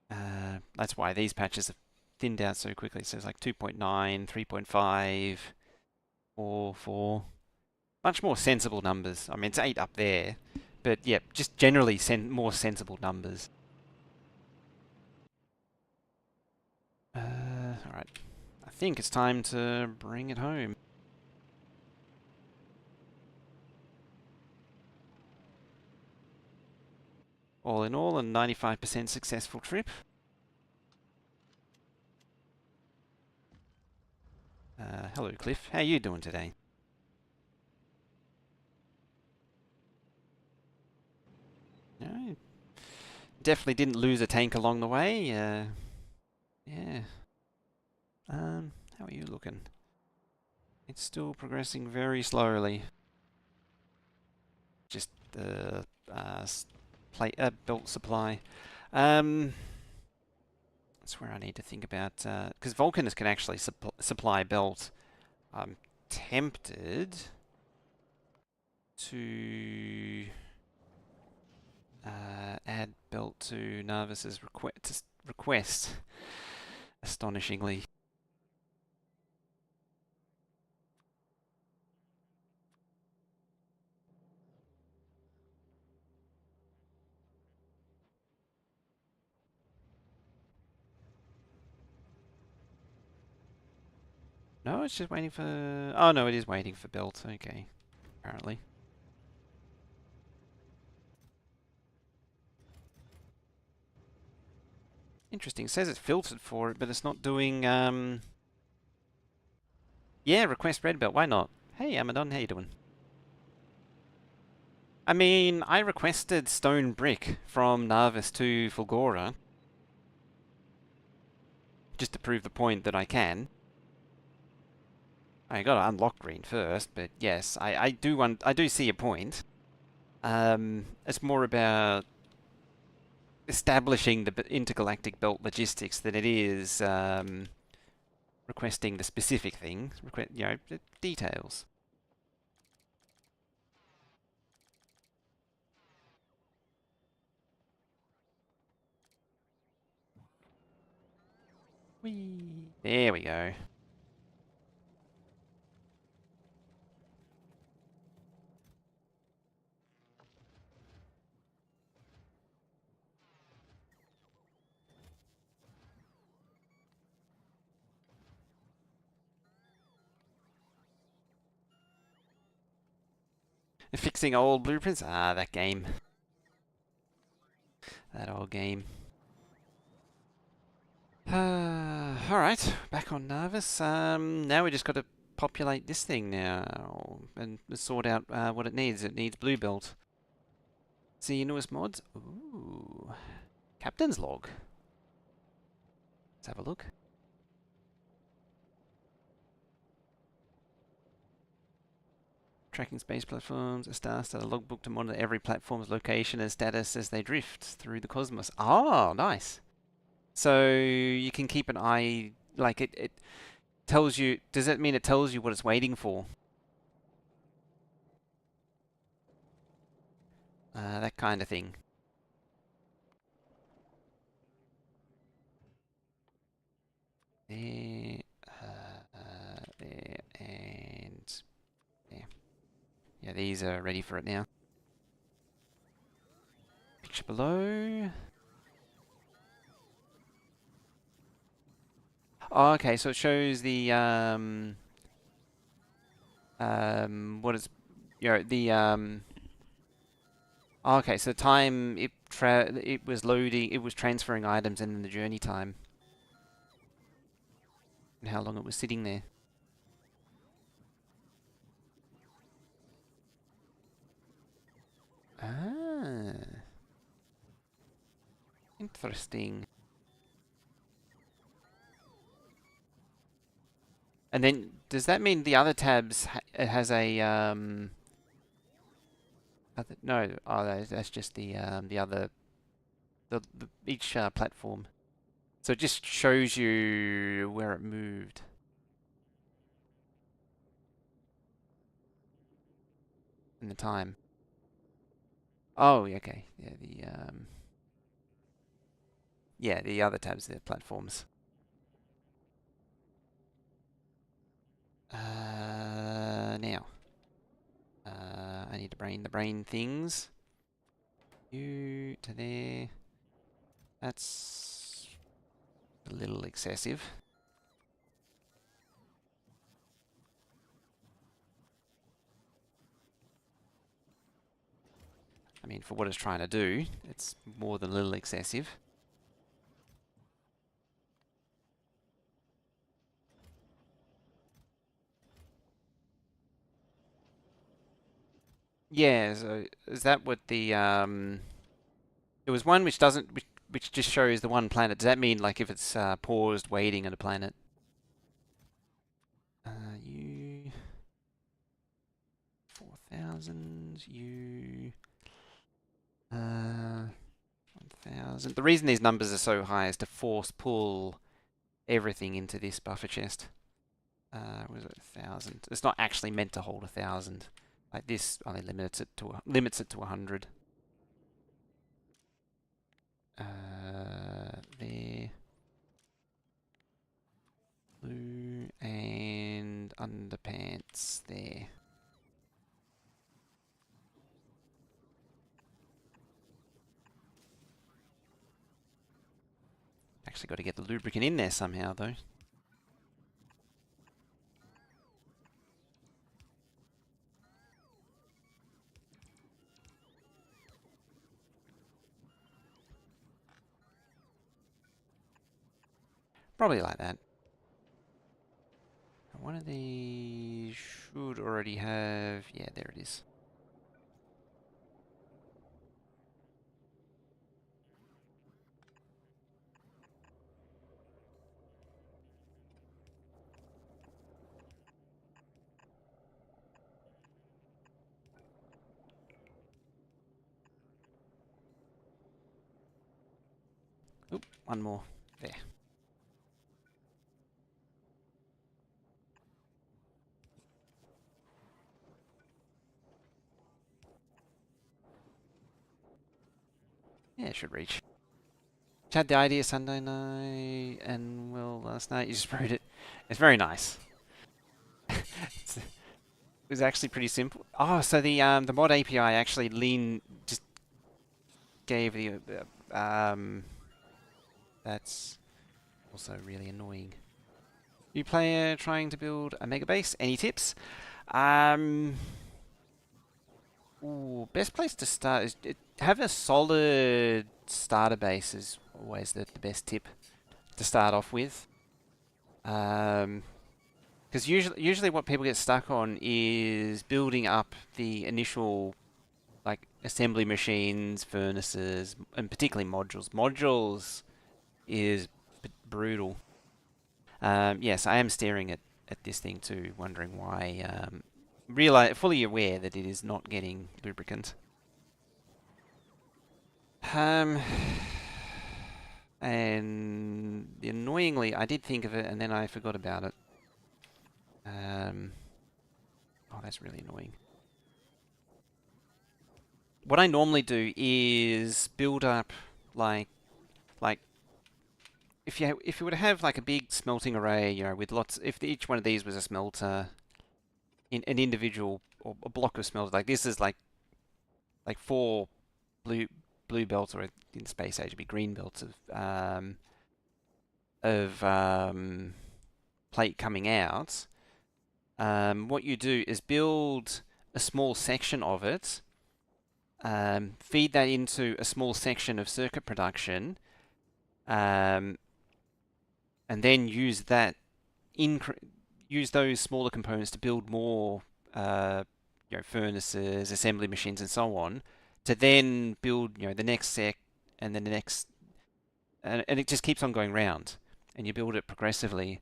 That's why these patches have thinned out so quickly. So it's like 2.9, 3.5, 4, 4. Much more sensible numbers. I mean, it's 8 up there, but yeah, just generally more sensible numbers. Alright. I think it's time to bring it home. All in all, a 95% successful trip. Hello, Cliff. How you doing today? No, definitely didn't lose a tank along the way. Yeah. How are you looking? It's still progressing very slowly. Just the belt supply. That's where I need to think about, because Vulcans can actually supply belt. I'm tempted to add belt to Nauvis's request, astonishingly. No, it's just waiting for... Oh, no, it is waiting for belt. Okay, apparently. Interesting. It says it's filtered for it, but it's not doing... Yeah, request red belt. Why not? Hey, Amadon, how you doing? I mean, I requested stone brick from Nauvis to Fulgora, just to prove the point that I can. I gotta unlock green first, but yes, I do see a point. It's more about establishing the intergalactic belt logistics than it is requesting the specific thing, you know, the details. Whee! There we go. Fixing old blueprints? Ah, that game. That old game. Alright, back on Nauvis. Now we just got to populate this thing now and sort out what it needs. It needs blue belt. See your newest mods? Ooh. Captain's log. Let's have a look. Tracking space platforms, a star logbook to monitor every platform's location and status as they drift through the cosmos. Oh, nice. So you can keep an eye, like it tells you, does that mean it tells you what it's waiting for? That kind of thing. There, there, and there. Yeah, these are ready for it now. Picture below. Oh, okay, so it shows the what is, you know, the oh, okay, so time it was loading, it was transferring items and then the journey time and how long it was sitting there. Ah, interesting. And then does that mean the other tabs it has a no, oh that's just the other the each platform. So it just shows you where it moved in the time. Oh, okay. Yeah, the other tabs, the platforms. Now, I need to brain the brain things. You to there. That's a little excessive. I mean, for what it's trying to do, it's more than a little excessive. Yeah, so is that what the there was one which doesn't which just shows the one planet. Does that mean like if it's paused waiting at a planet? You 4,000, you 1,000. The reason these numbers are so high is to force pull everything into this buffer chest. Was it 1,000? It's not actually meant to hold 1,000. Like this only limits it to 100. There. Blue and underpants there. Actually got to get the lubricant in there somehow though. Probably like that. One of these should already have... Yeah, there it is. Oop, one more. There. Yeah, it should reach. Had the idea Sunday night, and well, last night you just wrote it. It's very nice. It was actually pretty simple. Oh, so the mod API actually just gave the that's also really annoying. New player trying to build a mega base. Any tips? Um, best place to start is have a solid starter base is always the best tip to start off with. Because usually what people get stuck on is building up the initial like assembly machines, furnaces, and particularly modules. Modules is brutal. Yes, I am staring at this thing too, wondering why. Fully aware that it is not getting lubricant. Um, and annoyingly, I did think of it and then I forgot about it. Oh, that's really annoying. What I normally do is build up like like if you were to have like a big smelting array, you know, with lots. If each one of these was a smelter, in an individual or a block of smelters, like this is like four blue belts, or in space age it'd be green belts of plate coming out. What you do is build a small section of it, feed that into a small section of circuit production, and then use those smaller components to build more, furnaces, assembly machines, and so on, to then build, the next sec, and then the next, and it just keeps on going round, and you build it progressively,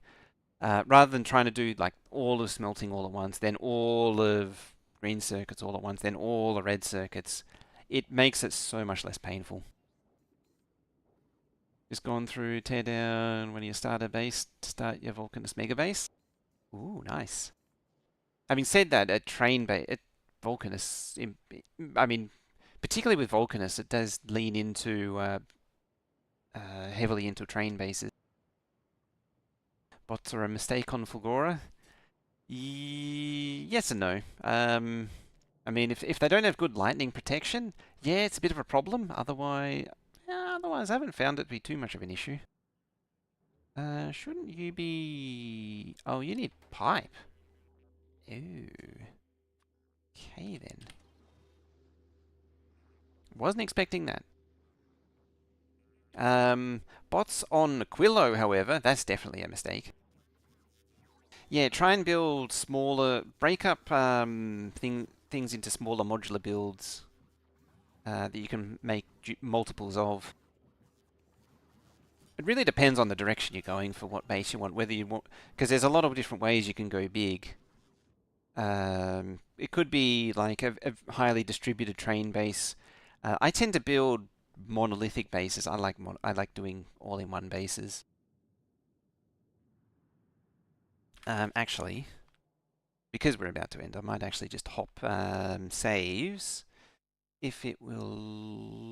rather than trying to do like all of smelting all at once, then all of green circuits all at once, then all the red circuits. It makes it so much less painful. Just gone through teardown when you start a base to start your Vulcanus mega base. Ooh, nice. Having said that, at Vulcanus, I mean, particularly with Vulcanus, it does lean into heavily into train bases. Bots are a mistake on Fulgora. Yes and no. I mean, if they don't have good lightning protection, yeah, it's a bit of a problem. Otherwise, I haven't found it to be too much of an issue. Shouldn't you be? Oh, you need pipe. Ooh. Okay then. Wasn't expecting that. Bots on Quillo, however, that's definitely a mistake. Yeah, try and build break up things into smaller modular builds that you can make multiples of. It really depends on the direction you're going for what base you want, whether you want, because there's a lot of different ways you can go big. It could be like a highly distributed train base. I tend to build monolithic bases. I like doing all-in-one bases. Actually, because we're about to end, I might actually just hop saves if it will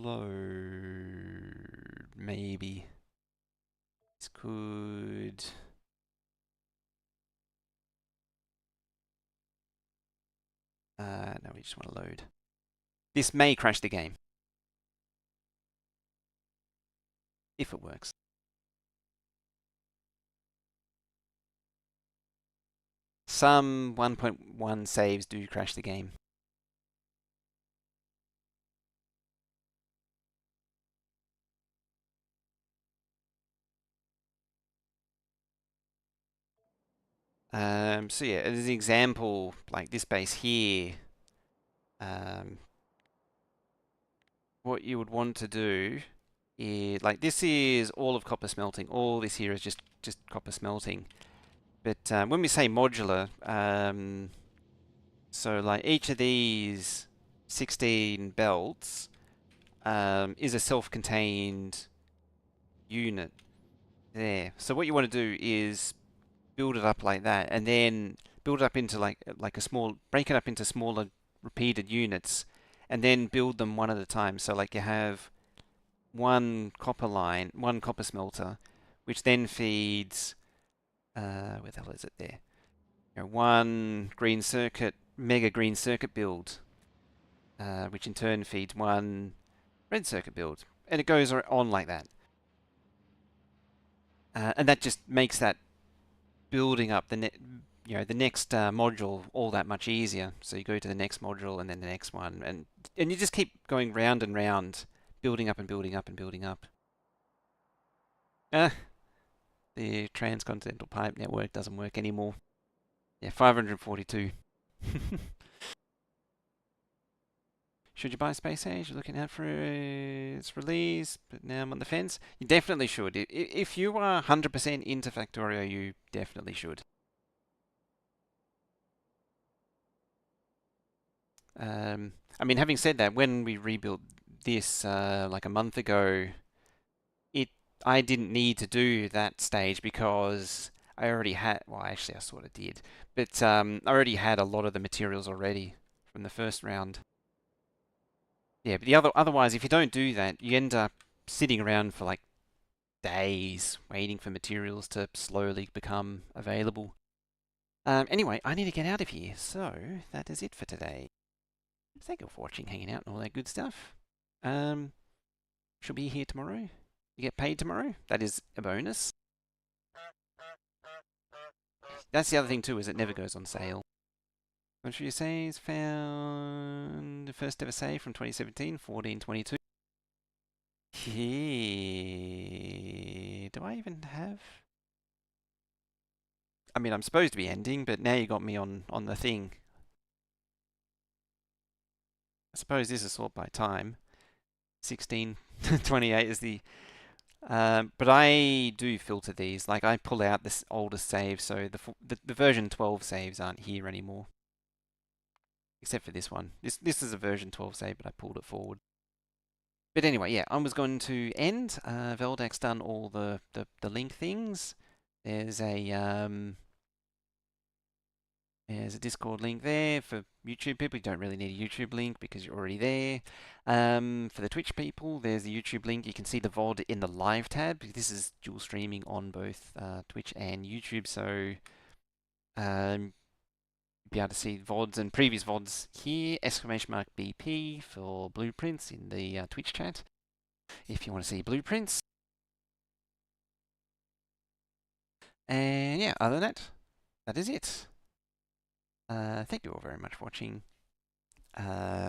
load. Maybe this could. No, we just want to load. This may crash the game if it works. Some 1.1 saves do crash the game. So yeah, as an example, like this base here, what you would want to do is, like, this is all of copper smelting. All this here is just copper smelting. But when we say modular, so like each of these 16 belts is a self-contained unit there. So what you want to do is build it up like that, and then build it up into like a small, break it up into smaller repeated units, and then build them one at a time. So like you have one copper line, one copper smelter, which then feeds where the hell is it there? You know, one green circuit, mega green circuit build, which in turn feeds one red circuit build, and it goes on like that. And that just makes that building up the next module all that much easier. So you go to the next module and then the next one, and you just keep going round and round, building up and building up and building up. The transcontinental pipe network doesn't work anymore. Yeah, 542. Should you buy Space Age? You're looking out for its release, but now I'm on the fence. You definitely should. If you are 100% into Factorio, you definitely should. I mean, having said that, when we rebuilt this like a month ago, it I didn't need to do that stage because I already had. Well, actually, I sort of did, but I already had a lot of the materials already from the first round. Yeah, but otherwise, if you don't do that, you end up sitting around for like days waiting for materials to slowly become available. Anyway, I need to get out of here, so that is it for today. Thank you for watching, hanging out, and all that good stuff. Um, She'll be here tomorrow. You get paid tomorrow. That is a bonus. That's the other thing too, is it never goes on sale. What should you say? Is found the first ever save from 2017, 1422. Do I even have? I mean, I'm supposed to be ending, but now you got me on the thing. I suppose this is sort by time. 1628 is the but I do filter these. Like I pull out this oldest save, so the version 12 saves aren't here anymore, except for this one. This is a version 12 save, but I pulled it forward. But anyway, yeah, I was going to end. Veldak's done all the link things. There's a Discord link there for YouTube people. You don't really need a YouTube link because you're already there. For the Twitch people, there's the YouTube link. You can see the VOD in the live tab. This is dual streaming on both Twitch and YouTube, so you'll be able to see VODs and previous VODs here. !BP for blueprints in the Twitch chat if you want to see blueprints. And yeah, other than that, that is it. Thank you all very much for watching.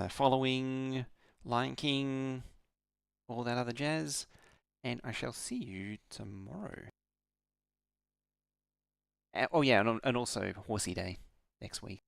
Following, liking, all that other jazz, and I shall see you tomorrow. Oh yeah, and also Horsey Day next week.